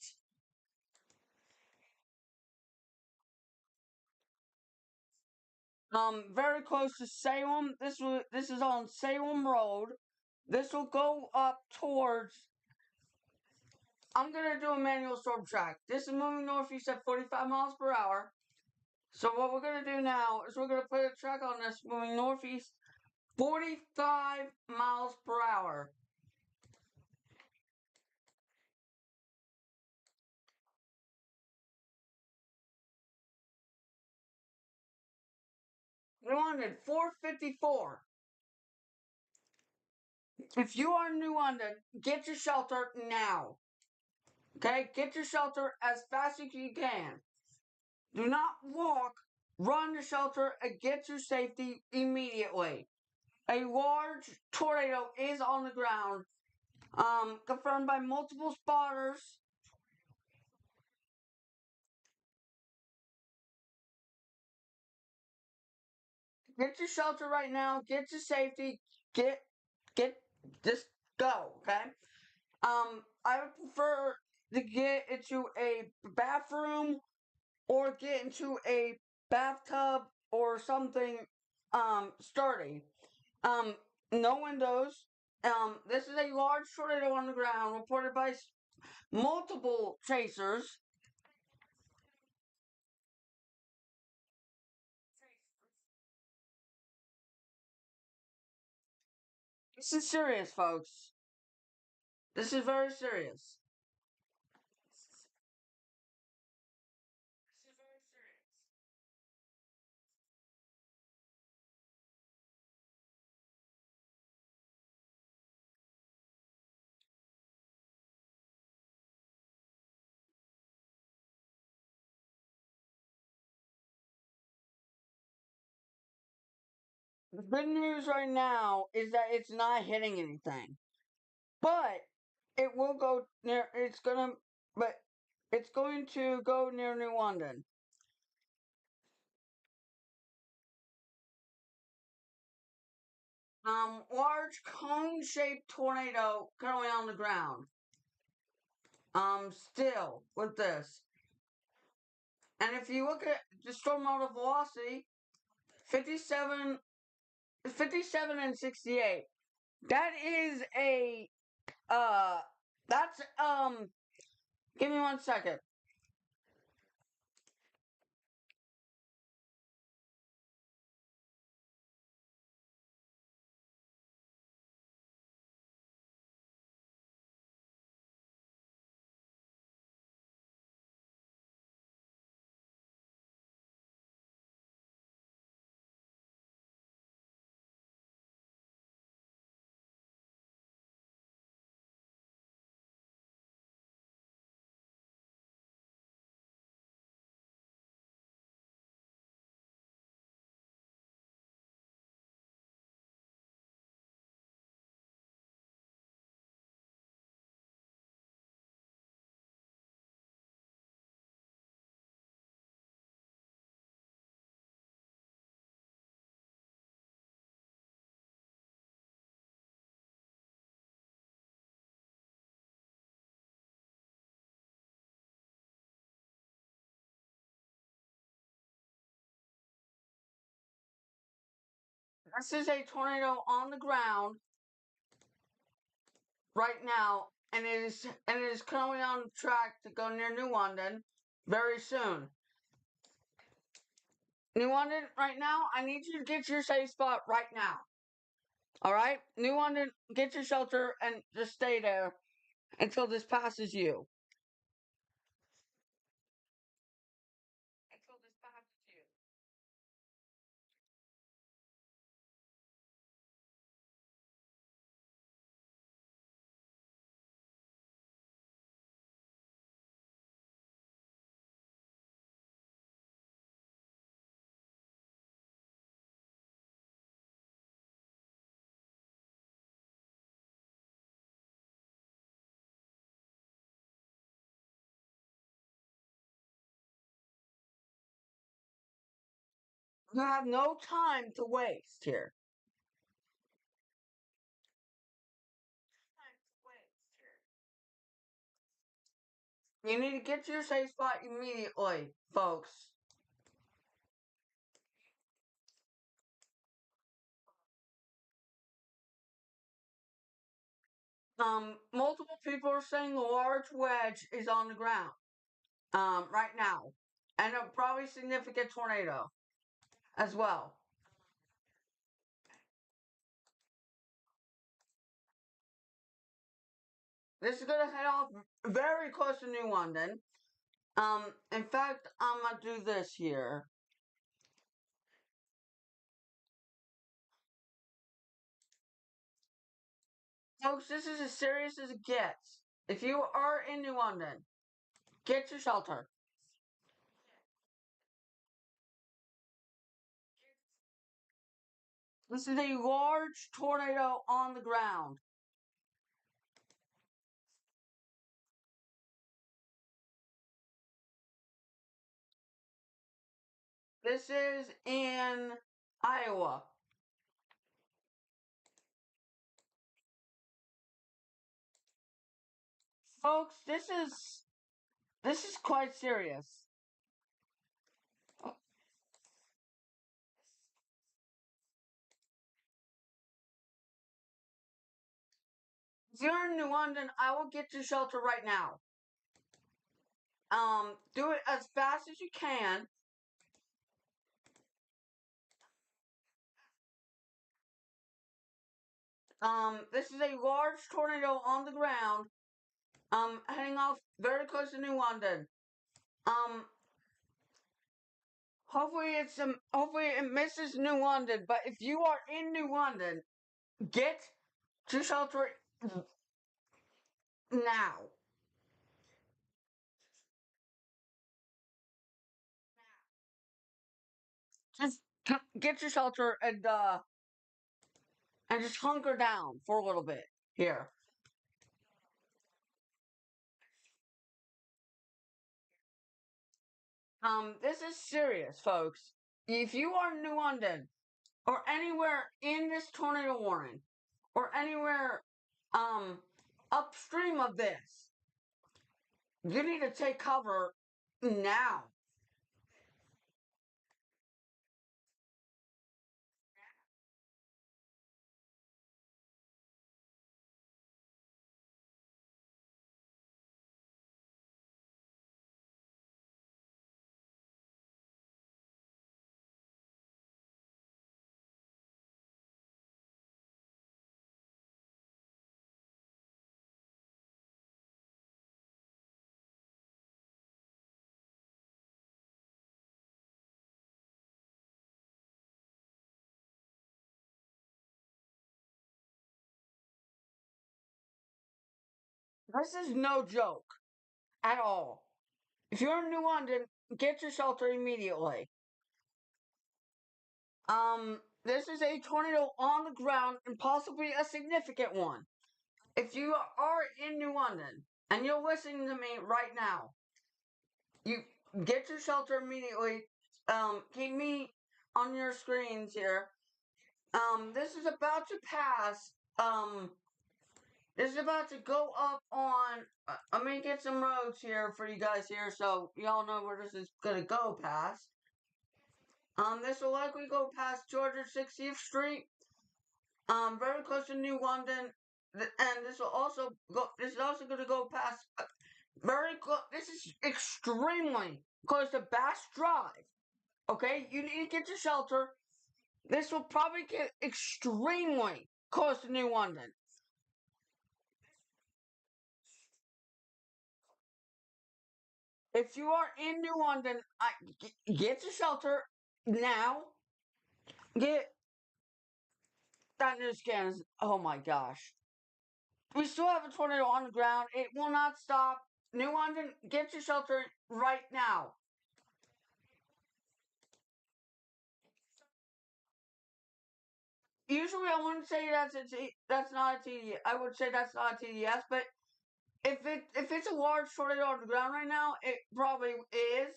very close to Salem. This is on Salem Road. This will go up towards. I'm gonna do a manual storm track. This is moving northeast at 45 miles per hour. So what we're gonna do now is we're gonna put a track on this moving northeast 45 miles per hour. We wanted 454. If you are in New London, get your shelter now. Okay? Get your shelter as fast as you can. Do not walk. Run to shelter and get to safety immediately. A large tornado is on the ground. Confirmed by multiple spotters. Get your shelter right now. Get to safety. Get, get, just go. Okay. I would prefer to get into a bathroom or get into a bathtub or something sturdy. Um, no windows. This is a large tornado on the ground reported by multiple chasers. This is serious, folks. This is very serious. The good news right now is that it's not hitting anything, but it will go near. But it's going to go near New London. Large cone-shaped tornado currently on the ground. Still with this. And if you look at the storm model velocity, 57, 57 and 68. That is a, uh, that's, give me 1 second. This is a tornado on the ground right now, and it is currently on track to go near New London very soon. New London, right now, I need you to get your safe spot right now. All right, New London, get your shelter and just stay there until this passes you. Until this passes you. You have no time to waste here. You need to get to your safe spot immediately, folks. Multiple people are saying a large wedge is on the ground, right now. And a probably significant tornado as well. This is gonna head off very close to New London. In fact, I'm gonna do this here. Folks, this is as serious as it gets. If you are in New London, get your shelter. This is a large tornado on the ground. This is in Iowa. Folks, this is quite serious. If you're in New London, I will get you shelter right now. Do it as fast as you can. This is a large tornado on the ground. Heading off very close to New London. Um, hopefully it misses New London. But if you are in New London, get to shelter now. Just get your shelter and just hunker down for a little bit here. This is serious, folks. If you are in New London or anywhere in this tornado warning or anywhere upstream of this, you need to take cover now. This is no joke at all. If you're in New London, get your shelter immediately. This is a tornado on the ground and possibly a significant one. If you are in New London and you're listening to me right now, you get your shelter immediately. Keep me on your screens here. This is about to pass. This is about to go up on. I'm gonna get some roads here for you guys here, so y'all know where this is gonna go past. This will likely go past Georgia 60th Street. Very close to New London, and this will also go. This is also going to go past. Very close. This is extremely close to Bass Drive. Okay, you need to get your shelter. This will probably get extremely close to New London. If you are in New London, get your shelter now. Get that news scans. Oh my gosh. We still have a tornado on the ground. It will not stop. New London, get your shelter right now. Usually, I wouldn't say that's not a TDS. I would say that's not a TDS, but if it's a large tornado on the ground right now, it probably is.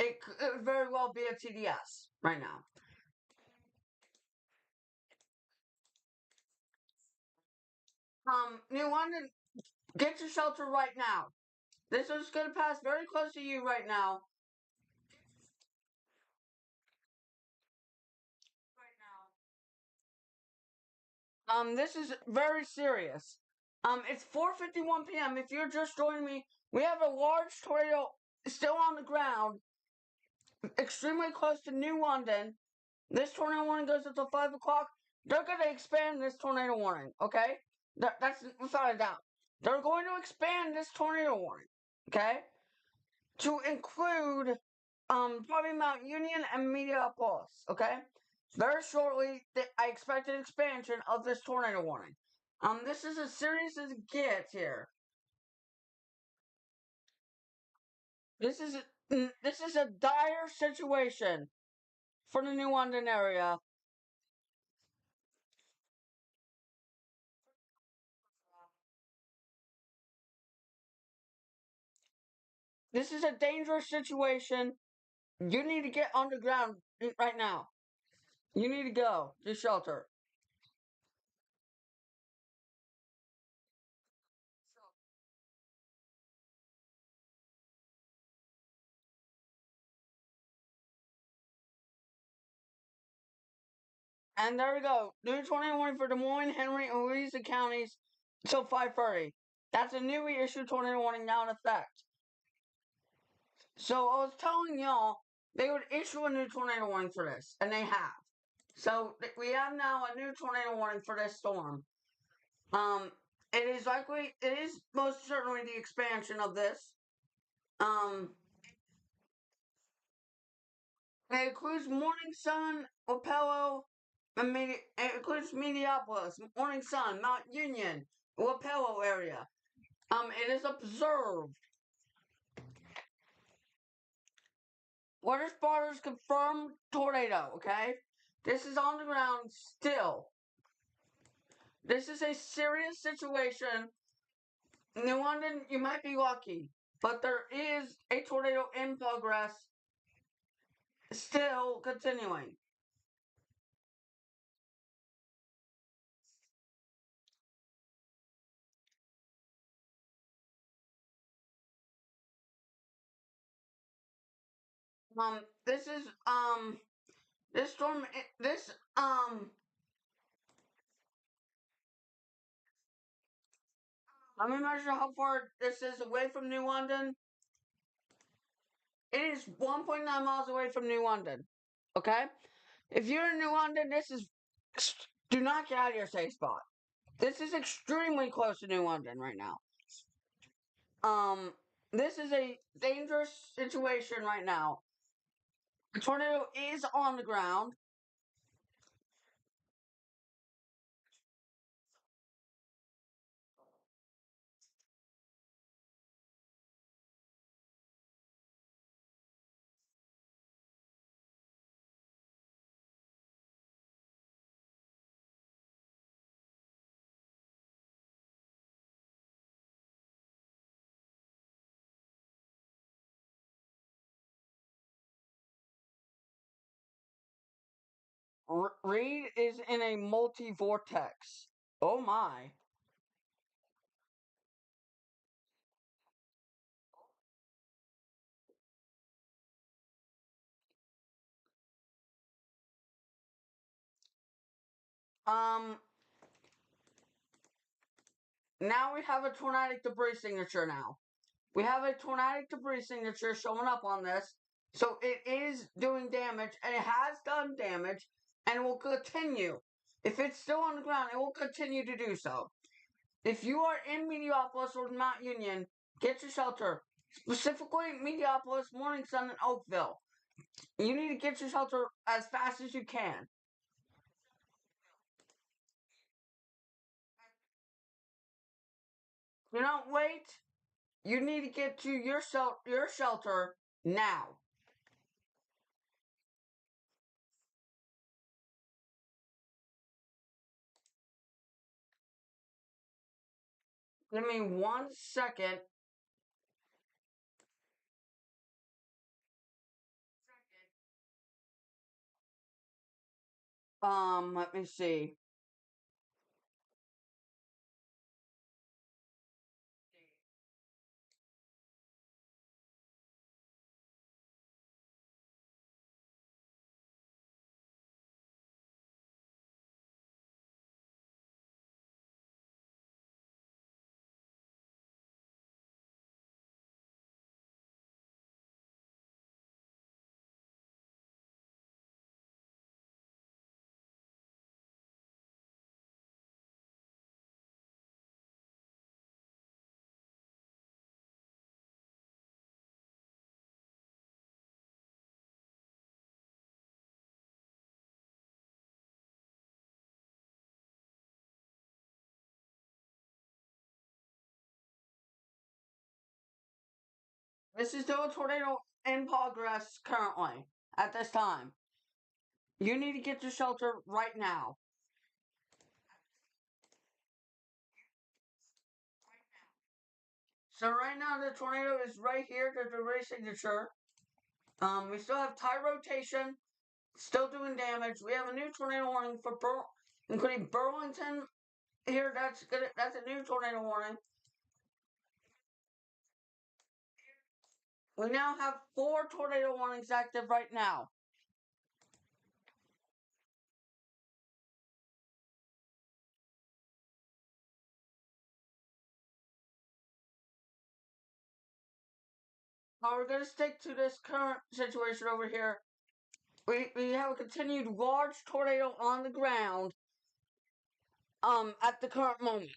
It could very well be a TDS right now. New London, get your shelter right now. This is going to pass very close to you right now. This is very serious. It's 4:51 p.m. If you're just joining me, we have a large tornado still on the ground, extremely close to New London. This tornado warning goes until 5 o'clock. They're going to expand this tornado warning, okay? That's without a doubt. They're going to expand this tornado warning, okay? To include probably Mount Union and Mediapolis, okay? Very shortly, I expect an expansion of this tornado warning. This is as serious as it gets here. This is a dire situation for the New London area. This is a dangerous situation. You need to get underground right now. You need to go to shelter. And there we go. New tornado warning for Des Moines, Henry, and Louisa counties until 5:30. That's a newly issued tornado warning now in effect. So I was telling y'all they would issue a new tornado warning for this, and they have. So we have now a new tornado warning for this storm. Um, it is most certainly the expansion of this. Um, it includes Morning Sun, Wapello, and it includes Minneapolis, Morning Sun, Mount Union, Wapello area. It is observed. Weather spotters confirmed tornado, okay? This is on the ground still. This is a serious situation. New London, you might be lucky, but there is a tornado in progress, still continuing. This is this storm. This Let me measure how far this is away from New London. It is 1.9 miles away from New London. Okay, if you're in New London, this is do not get out of your safe spot. This is extremely close to New London right now. Um, this is a dangerous situation right now. The tornado is on the ground. Reed is in a multi-vortex. Oh my. Um, Now we have a tornadic debris signature now. We have a tornadic debris signature showing up on this. So it is doing damage, and it has done damage, and it will continue. If it's still on the ground, it will continue to do so. If you are in Mediopolis or Mount Union, get your shelter. Specifically, Mediopolis, Morning Sun, and Oakville. You need to get your shelter as fast as you can. Do not wait. You need to get to your shelter now. Give me 1 second. Let me see. This is still a tornado in progress currently at this time. You need to get to shelter right now. So right now the tornado is right here to the ray signature. We still have tide rotation, still doing damage. We have a new tornado warning for including Burlington here. That's good. That's a new tornado warning. We now have 4 tornado warnings active right now. We're going to stick to this current situation over here. We have a continued large tornado on the ground at the current moment.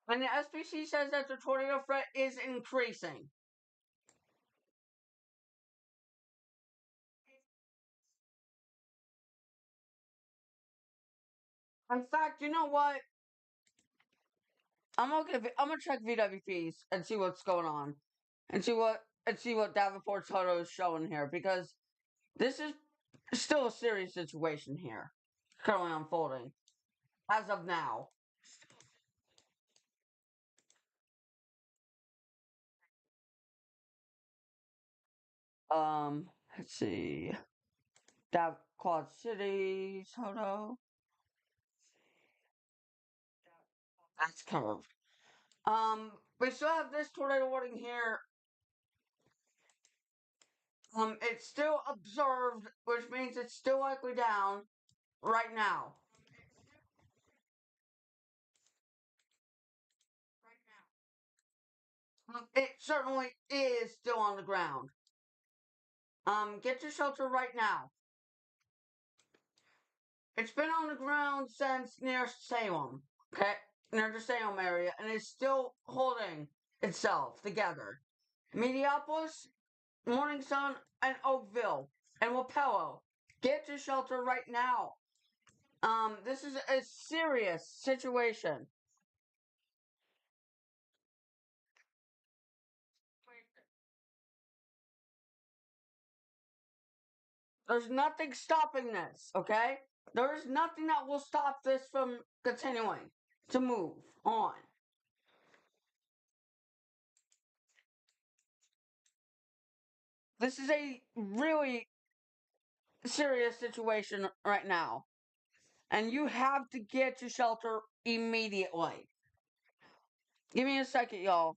And the SPC says that the tornado threat is increasing. In fact, you know what? I'm gonna check VWPs and see what's going on, and see what Davenport's photo is showing here because this is still a serious situation here currently unfolding as of now. Let's see. Quad Cities photo. That's curved. We still have this tornado warning here. It's still observed, which means it's still likely down right now. It certainly is still on the ground. Get to shelter right now. It's been on the ground since near Salem, okay? Near the Salem area, and it's still holding itself together. Mediapolis, Morning Sun, and Oakville, and Wapello. Get to shelter right now. This is a serious situation. There's nothing stopping this, okay? There is nothing that will stop this from continuing to move on. This is a really serious situation right now. And you have to get to shelter immediately. Give me a second, y'all.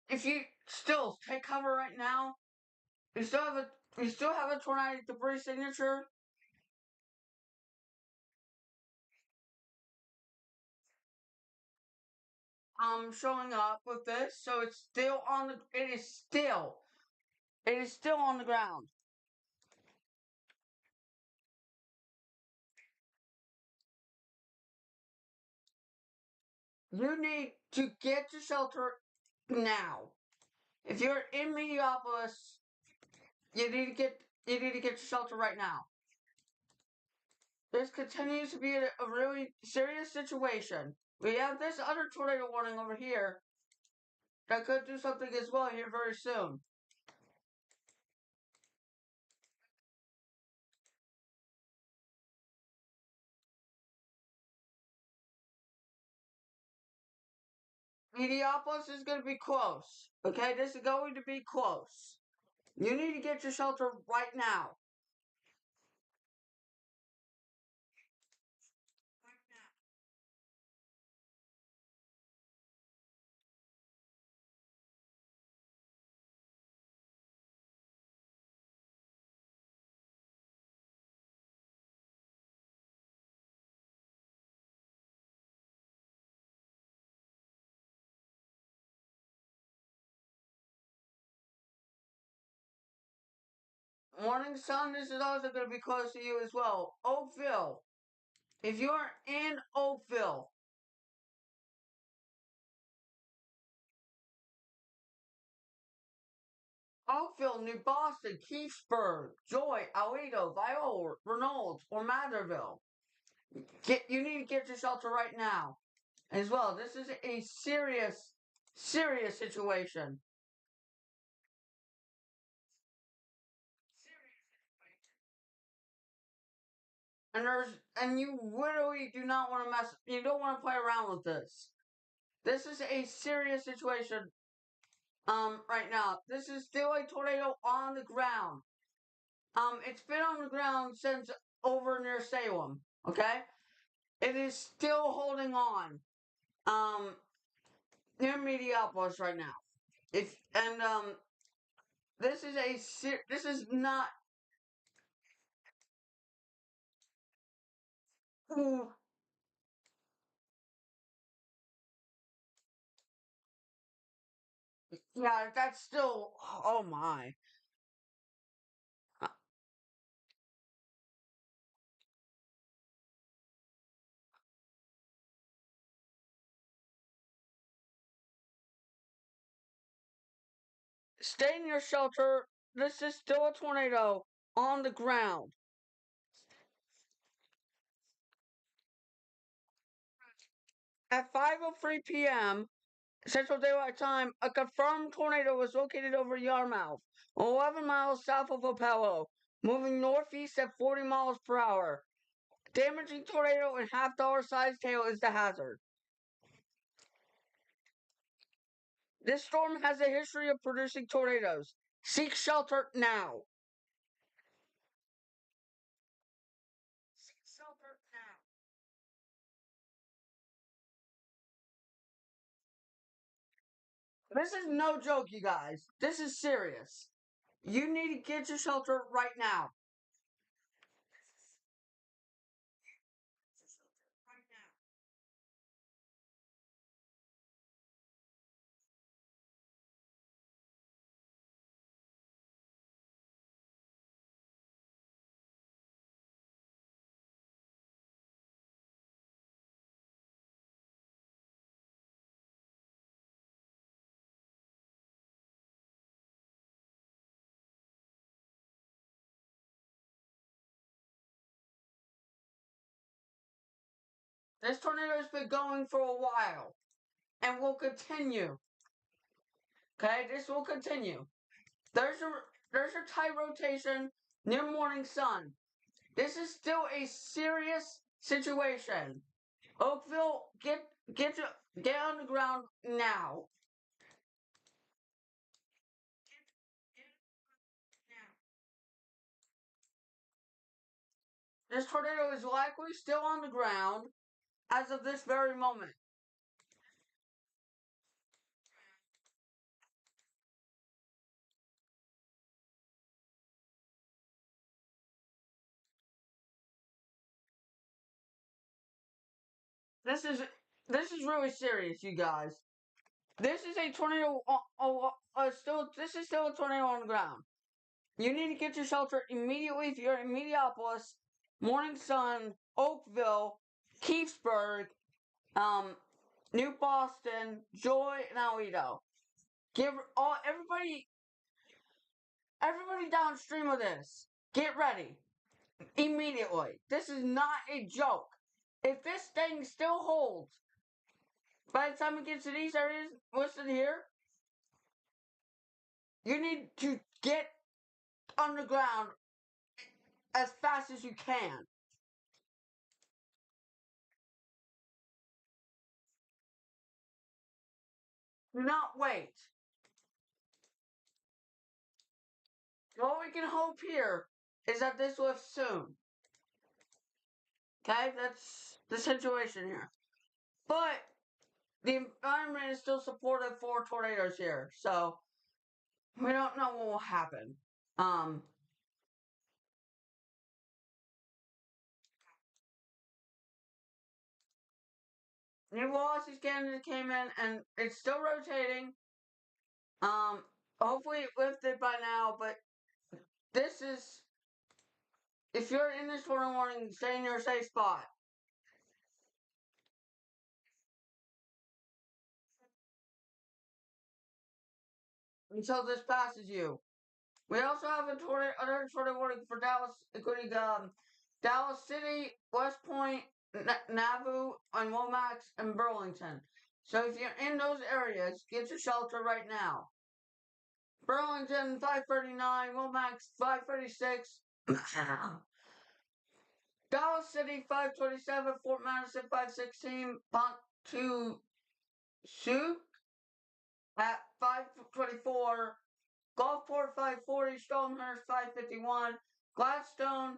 if you still take cover right now, you still have a tornadic debris signature. Showing up with this, so it's still on the. It is still on the ground. You need to get to shelter now. If you're in Minneapolis, you need to get to shelter right now. This continues to be a really serious situation. We have this other tornado warning over here that could do something as well here very soon. Minneapolis is going to be close. Okay, this is going to be close. You need to get your shelter right now. Morning sun, this is also going to be close to you as well. Oakville. If you're in Oakville, New Boston, Keithsburg, Joy, Aledo, Viola, Reynolds, or Matherville, you need to get your shelter right now as well. This is a serious, serious situation. And you literally do not want to you don't want to play around with this. This is a serious situation, right now. This is still a tornado on the ground. It's been on the ground since over near Salem, okay? It is still holding on, um, near Minneapolis right now. If, and, this is this is not, ooh, yeah, that's still, oh my. Uh, Stay in your shelter. This is still a tornado on the ground. At 5:03 p.m. Central Daylight Time, a confirmed tornado was located over Yarmouth, 11 miles south of Opello, moving northeast at 40 miles per hour. Damaging tornado and half-dollar sized hail is the hazard. This storm has a history of producing tornadoes. Seek shelter now. Seek shelter now. This is no joke, you guys. This is serious. You need to get your shelter right now. This tornado has been going for a while and will continue. Okay, this will continue. There's a there's a tide rotation near morning sun. This is still a serious situation. Oakville, get on the ground now. This tornado is likely still on the ground as of this very moment. this is this is really serious, you guys. This is a tornado. This is still a tornado on the ground. You need to get your shelter immediately if you're in Mediapolis, Morning Sun, Oakville, Keithsburg, um, New Boston, Joy, and Alito. Give all everybody downstream of this. Get ready immediately. This is not a joke. If this thing still holds by the time it gets to these areas listed here, you need to get underground as fast as you can. Do not wait. All we can hope here is that this lifts soon. Okay, that's the situation here. But the environment is still supportive for tornadoes here, so we don't know what will happen. Um, New Wallace's Canada came in and it's still rotating. Um, Hopefully it lifted by now, but this is if you're in this tornado warning, stay in your safe spot until this passes you. We also have another tornado warning for Dallas, including Dallas City, West Point, Nauvoo, and Womack, and Burlington. So if you're in those areas, get your shelter right now. Burlington 539, Womack 536, Dallas City 527, Fort Madison 516, Pontotoc at 524, Gulfport 540, Stonehurst 551, Gladstone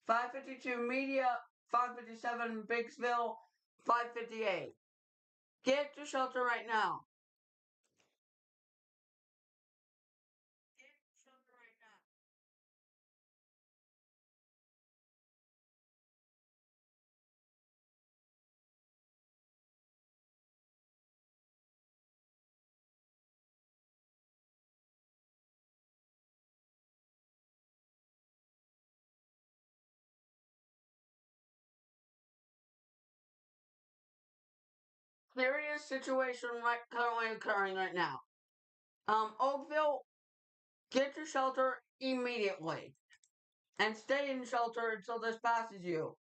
552, Media 557, Biggsville 558. Get to shelter right now. Serious situation currently occurring right now. Oakville, get your shelter immediately and stay in shelter until this passes you.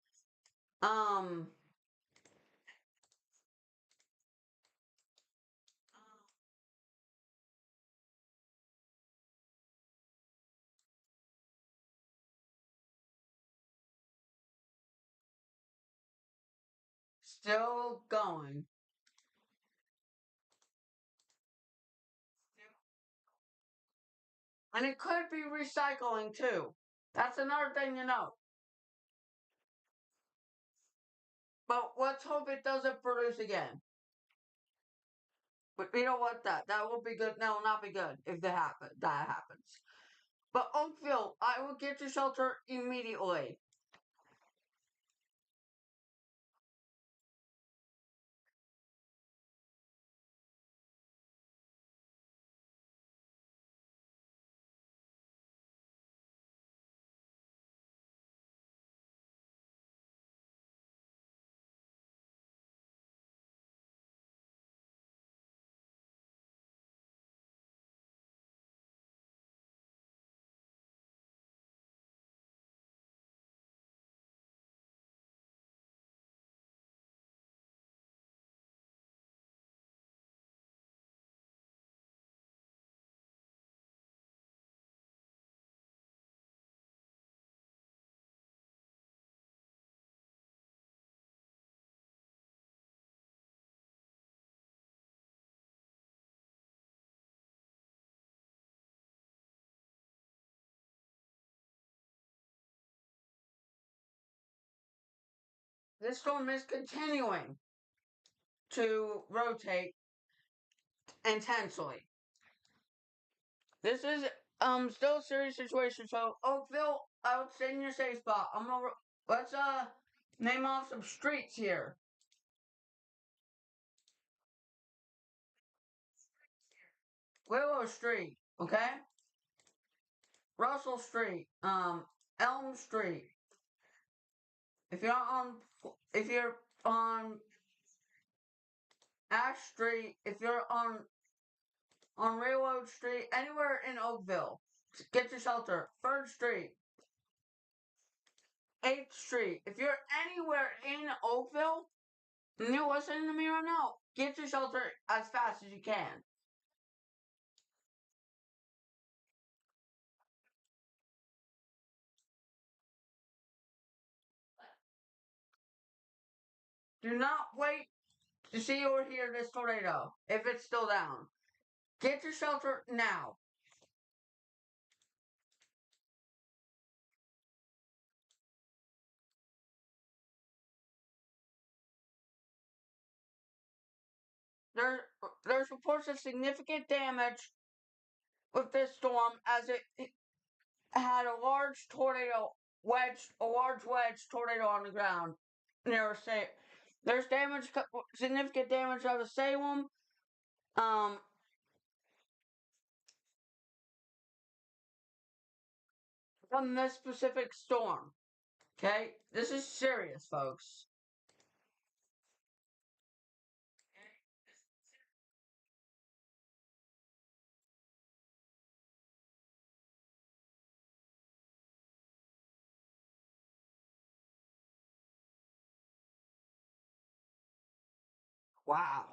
Um, Still going. And it could be recycling too. That's another thing to know. But let's hope it doesn't produce again. But you know what? That will be good. That will not be good if that happens. But Oakville, I will get to shelter immediately. This storm is continuing to rotate intensely. This is still a serious situation. So Oakville, I would stay in your safe spot. Let's name off some streets here. Willow Street, okay? Russell Street, Elm Street. If you're on Ash Street, if you're on Railroad Street, anywhere in Oakville, get your shelter. 3rd Street, 8th Street. If you're anywhere in Oakville, and you're listening to me right now, get your shelter as fast as you can. Do not wait to see or hear this tornado if it's still down. Get your shelter now. There, there's reports of significant damage with this storm as it had a large wedge tornado on the ground near Salem. There's significant damage out of Salem. Um, from this specific storm. Okay, this is serious, folks. Wow.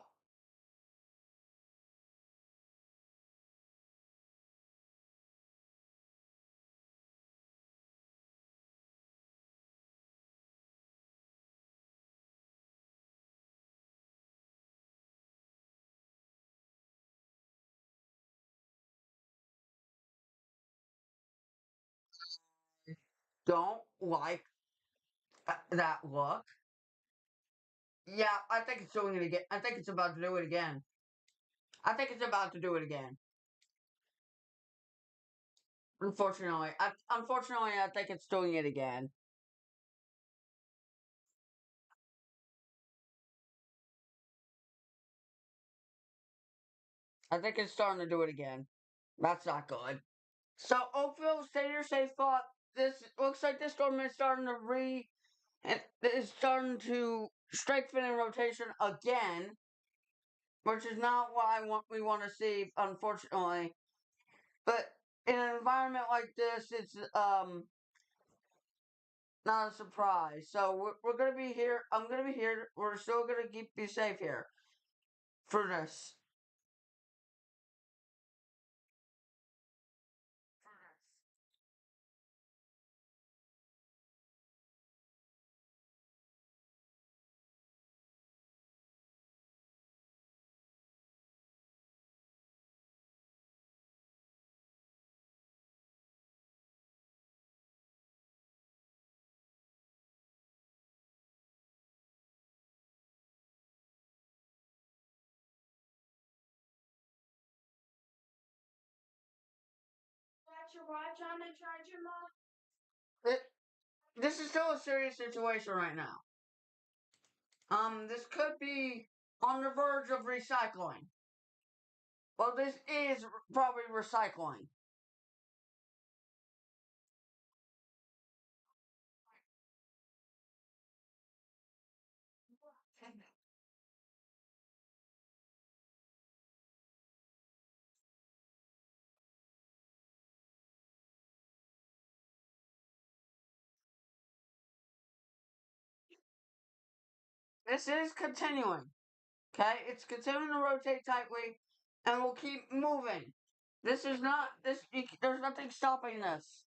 Don't like that look. Yeah, I think it's doing it again. I think it's about to do it again. I think it's about to do it again. Unfortunately, I think it's doing it again. I think it's starting to do it again. That's not good. So Oakville Stadium Safe thought this looks like this storm is starting to and is starting to strengthen in rotation again, which is not what we want to see, unfortunately. But in an environment like this, it's not a surprise. So we're gonna be here. I'm gonna be here. We're still gonna keep you safe here for this. Got your watch on the charger, Mom? This is still a serious situation right now. This could be on the verge of recycling. Well, this is probably recycling. This is continuing. Okay, it's continuing to rotate tightly, and we'll keep moving. This is not this. There's nothing stopping this.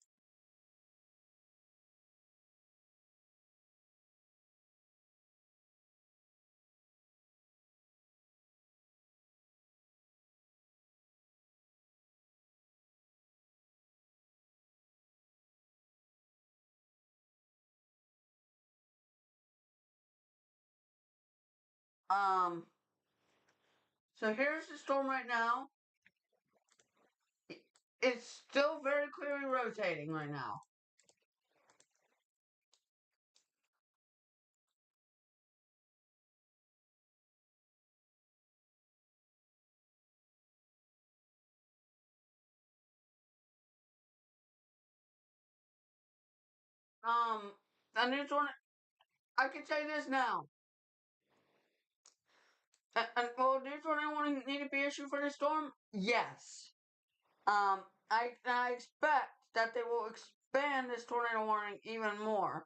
Um. So here's the storm right now. It's still very clearly rotating right now. the new tornado. I can say this now. And will new tornado warning need to be issued for the storm? Yes. Um, I expect that they will expand this tornado warning even more.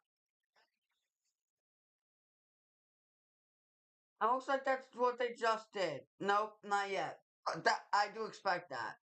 It looks like that's what they just did. Nope, not yet. That I do expect that.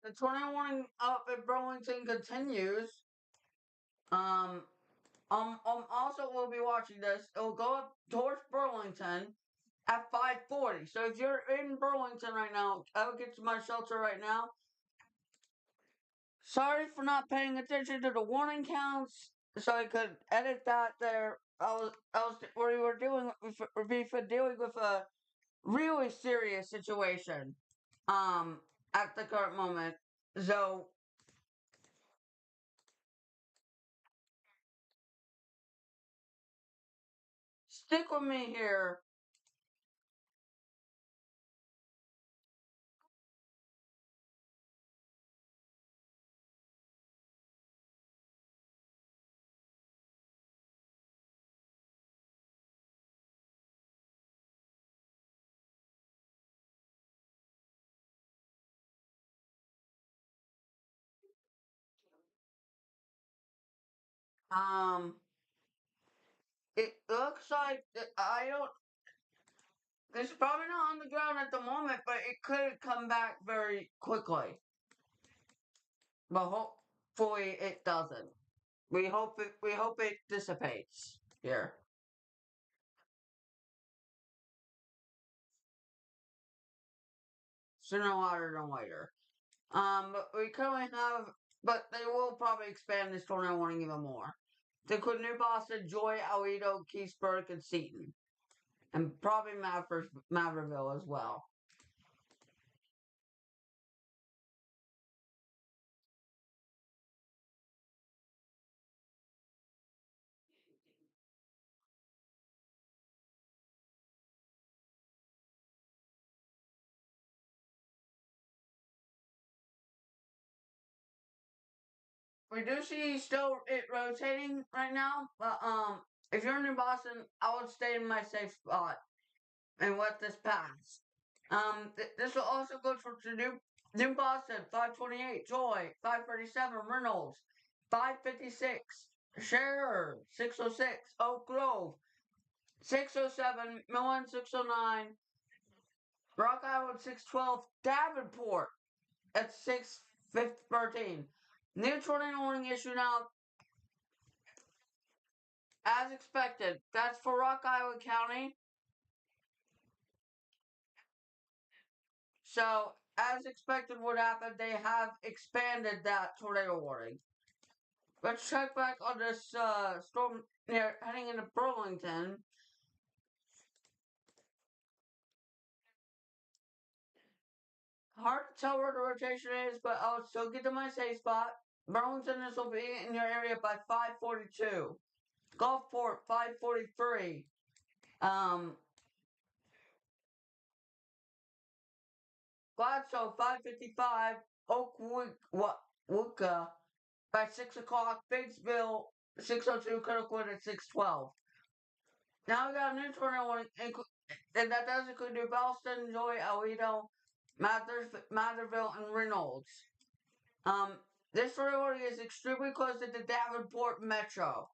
The tornado warning up at Burlington continues. Um, also we'll be watching this. It'll go up towards Burlington at 5:40. So if you're in Burlington right now, I will get to my shelter right now. Sorry for not paying attention to the warning counts, so I could edit that there. We were dealing with a really serious situation, um, at the current moment. So stick with me here. Um, it looks like I don't. It's probably not on the ground at the moment, but it could come back very quickly. But hopefully it doesn't. We hope it dissipates here sooner rather than later. But we currently have, but they will probably expand this tornado warning even more. To include New Boston, Joy, Aledo, Keysburg, and Seton, and probably Maverville as well. We do see still it rotating right now, but if you're in New Boston, I would stay in my safe spot and let this pass. This will also go to New Boston, 528, Joy, 537, Reynolds, 556, Scherer, 606, Oak Grove, 607, Millen, 609, Rock Island, 612, Davenport at 613. New tornado warning issue now, as expected. That's for Rock Island County. So, as expected would happen, they have expanded that tornado warning. Let's check back on this storm near heading into Burlington. Hard to tell where the rotation is, but I'll still get to my safe spot. Burlington, this will be in your area by 5:42. Gulfport, 5:43. Um, Gladstone, 5:55. Oakwicka by 6 o'clock. Biggsville, 6:02. Kirkwood at 6:12. Now we got a new tornado warning, and that does include New Boston, Joy, Aledo, Matherville, and Reynolds. Um, this tornado warning is extremely close to the Davenport Metro.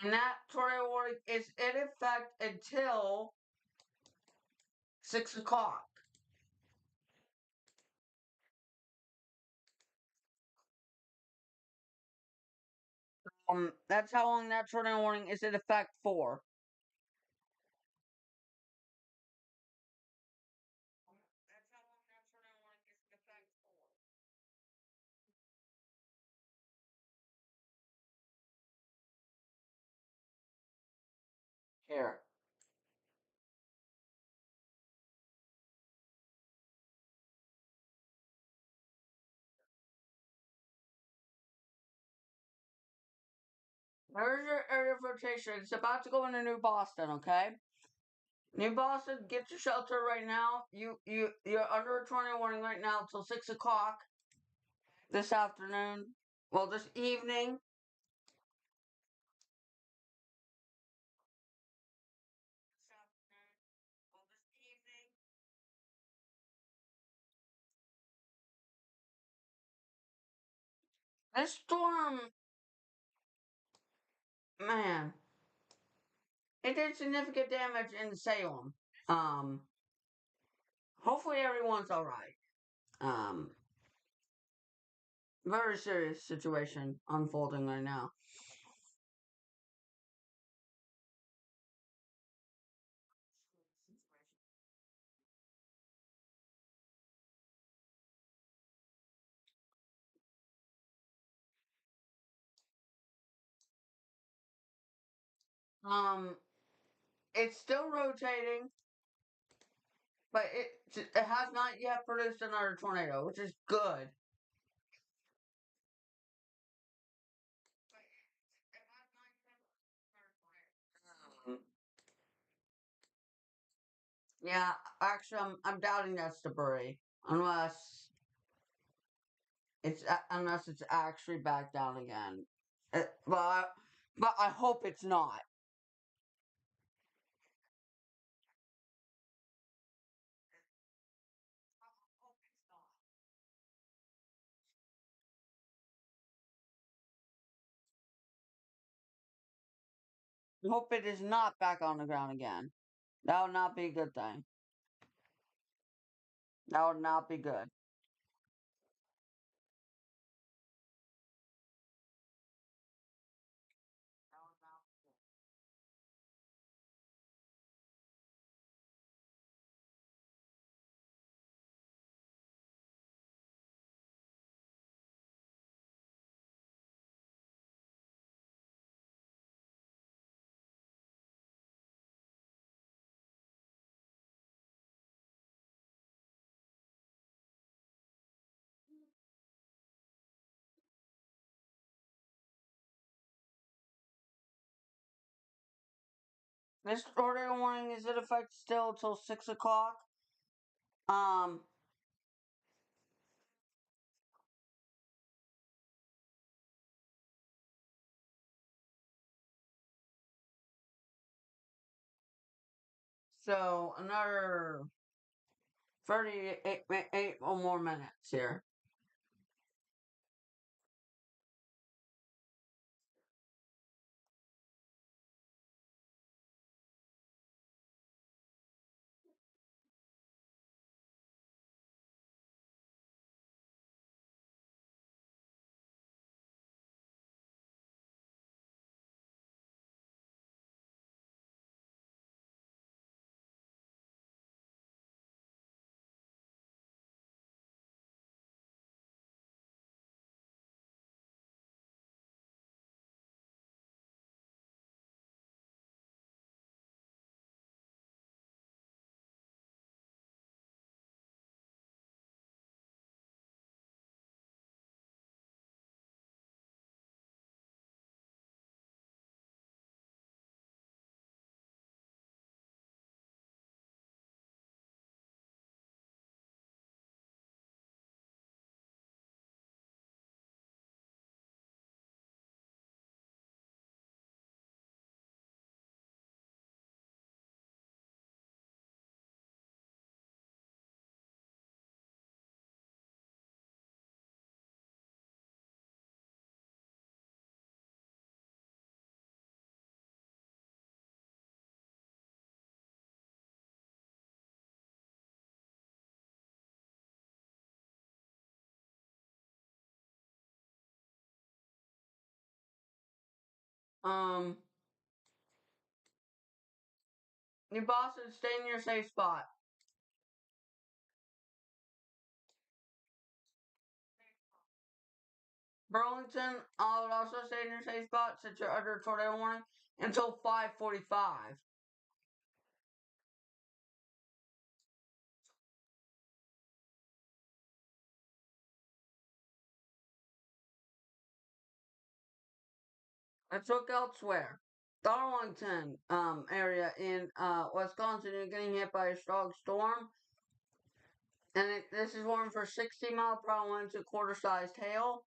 And that tornado warning is in effect until 6 o'clock. That's how long that tornado warning is in effect for. That's how long that tornado warning is in effect for. Here. There's your area of rotation. It's about to go into New Boston, okay? New Boston, get your shelter right now. You're under a tornado warning right now until 6 o'clock this afternoon. Well, this evening. This storm, man, it did significant damage in Salem. Um, hopefully everyone's all right. Um, very serious situation unfolding right now. Um, it's still rotating, but it has not yet produced another tornado, which is good. Um, yeah, actually, I'm doubting that's debris, unless it's actually back down again. But I hope it's not. I hope it is not back on the ground again. That would not be a good thing. That would not be good. This order warning is in effect still until 6 o'clock. Um, so another 38 or more minutes here. Um, New Boston, stay in your safe spot. Burlington, I would also stay in your safe spot since you're under tornado warning until 5:45. Let's look elsewhere. Darlington area in Wisconsin is getting hit by a strong storm, and this is warned for 60-mile-per-hour winds and quarter-sized hail.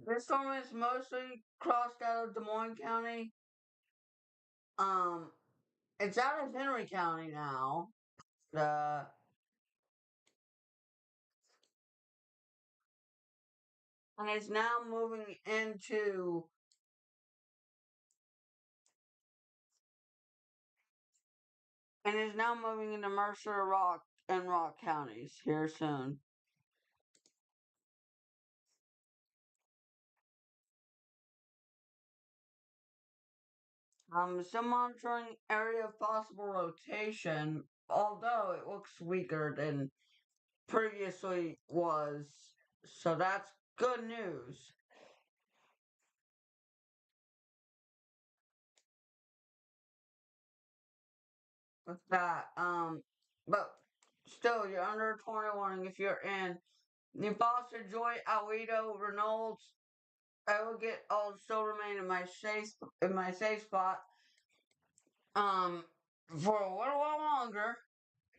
This storm is mostly crossed out of Des Moines County. Um, it's out of Henry County now. Uh, and it's now moving into Mercer, Rock, and Rock counties here soon. Still monitoring area of possible rotation, although it looks weaker than previously was. So that's good news with that. But still, you're under a tornado warning if you're in New Boston, Joy, Owito, Reynolds. I will get. I'll still remain in my safe spot. Um, for a little while longer.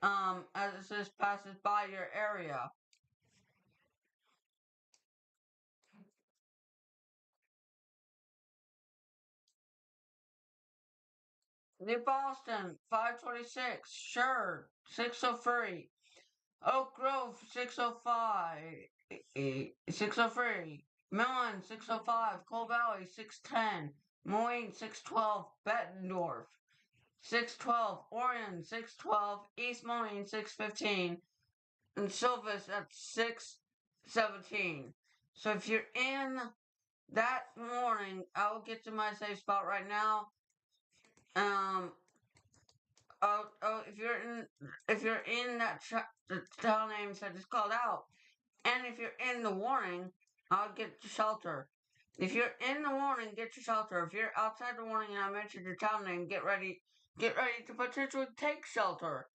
As this passes by your area. New Boston, 526. Sure, 603. Oak Grove, 605. 603. Millen, 605. Coal Valley, 610. Moline, 612. Bettendorf, 612. Orion, 612. East Moline, 615. And Silvis at 617. So if you're in that morning, I will get to my safe spot right now. Um, if you're in the town names I just called out, and if you're in the warning, I'll get your shelter. If you're in the warning, get your shelter. If you're outside the warning and I mentioned your town name, get ready to potentially take shelter.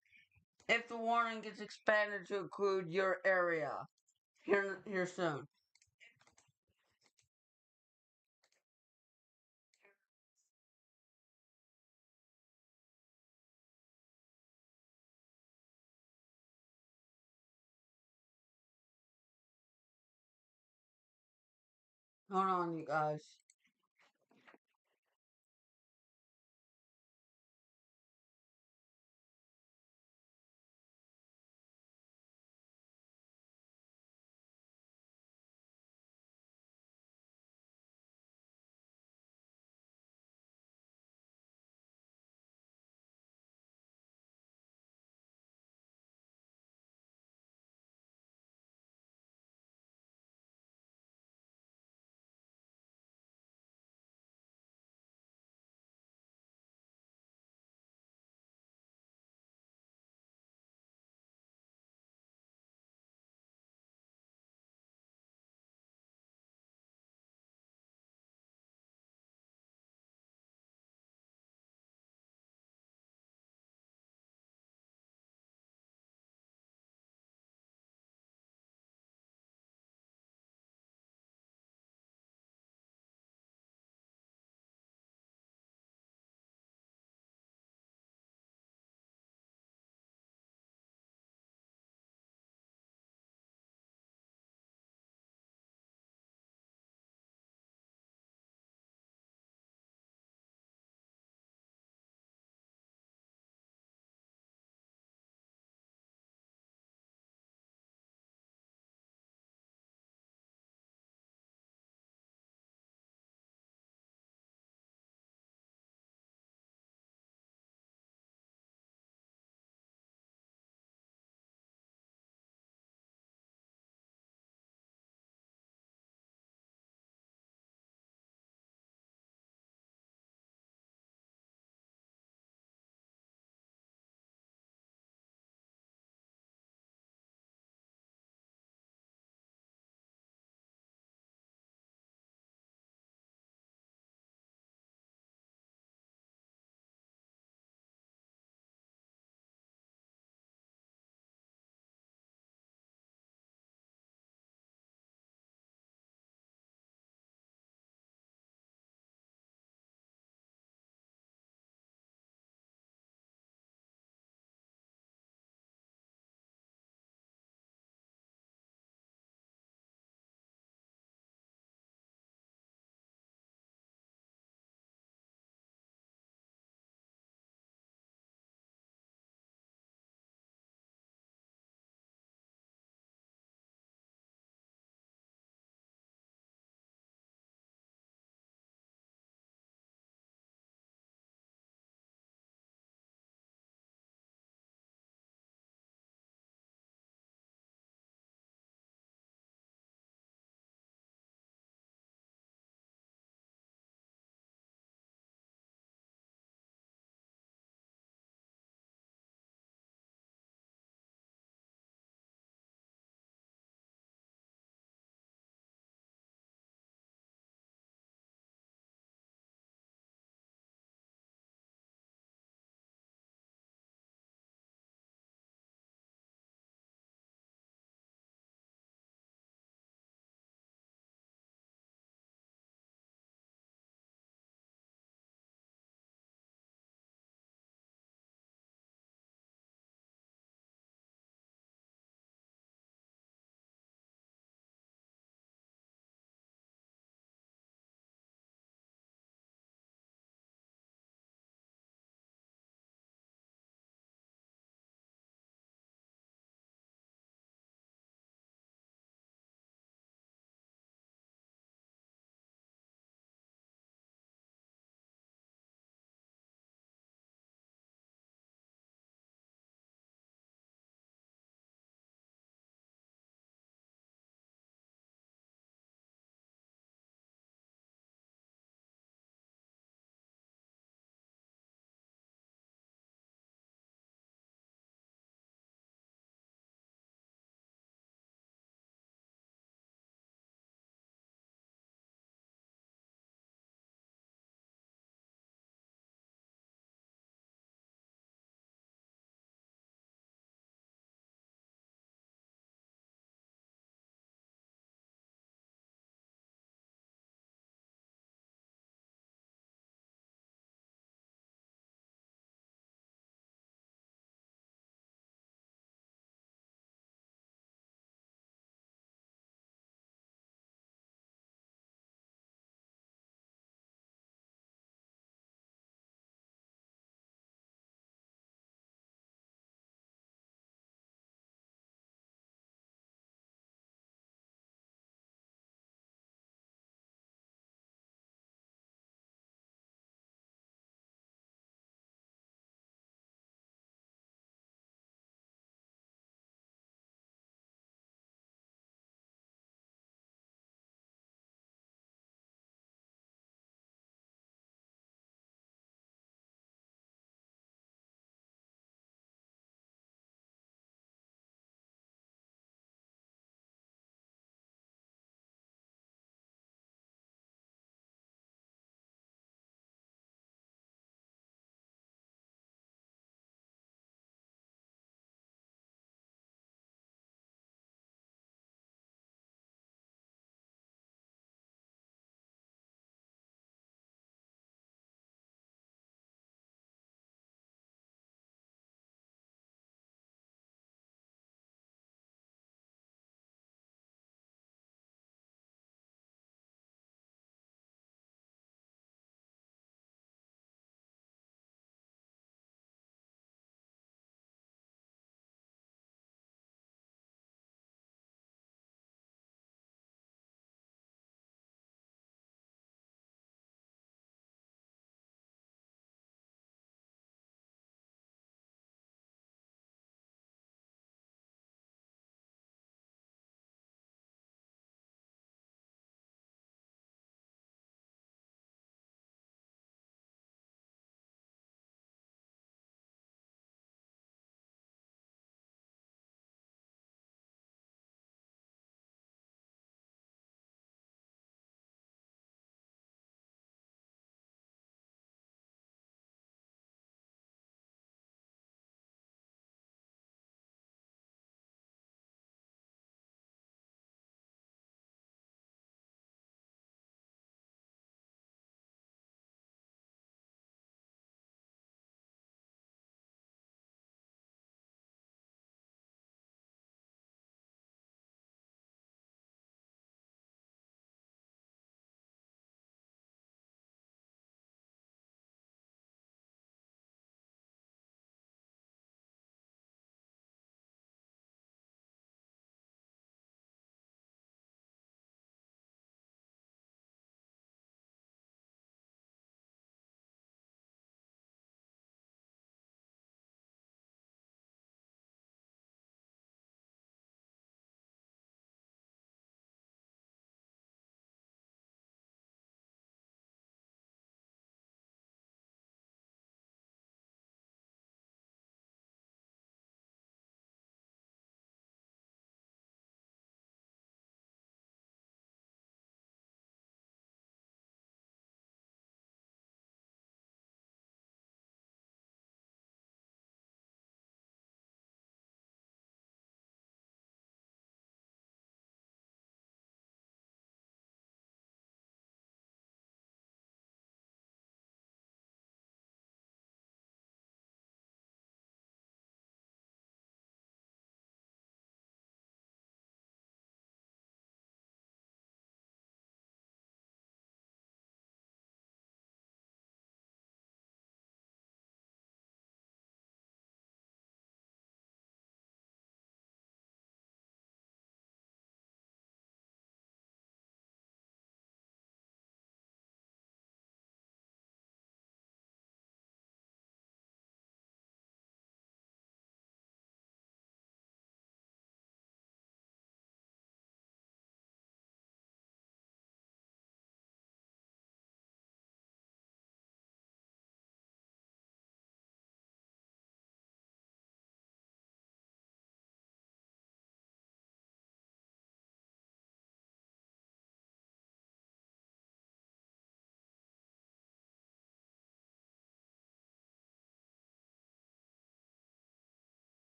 If the warning gets expanded to include your area here soon. Hold on, you guys.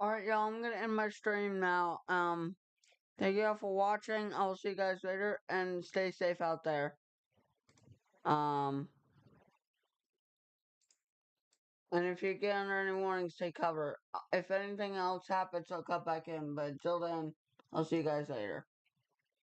Alright, y'all, I'm gonna end my stream now. Thank you all for watching. I'll see you guys later, and stay safe out there. Um, and if you get under any warnings, take cover. If anything else happens, I'll cut back in. But until then, I'll see you guys later.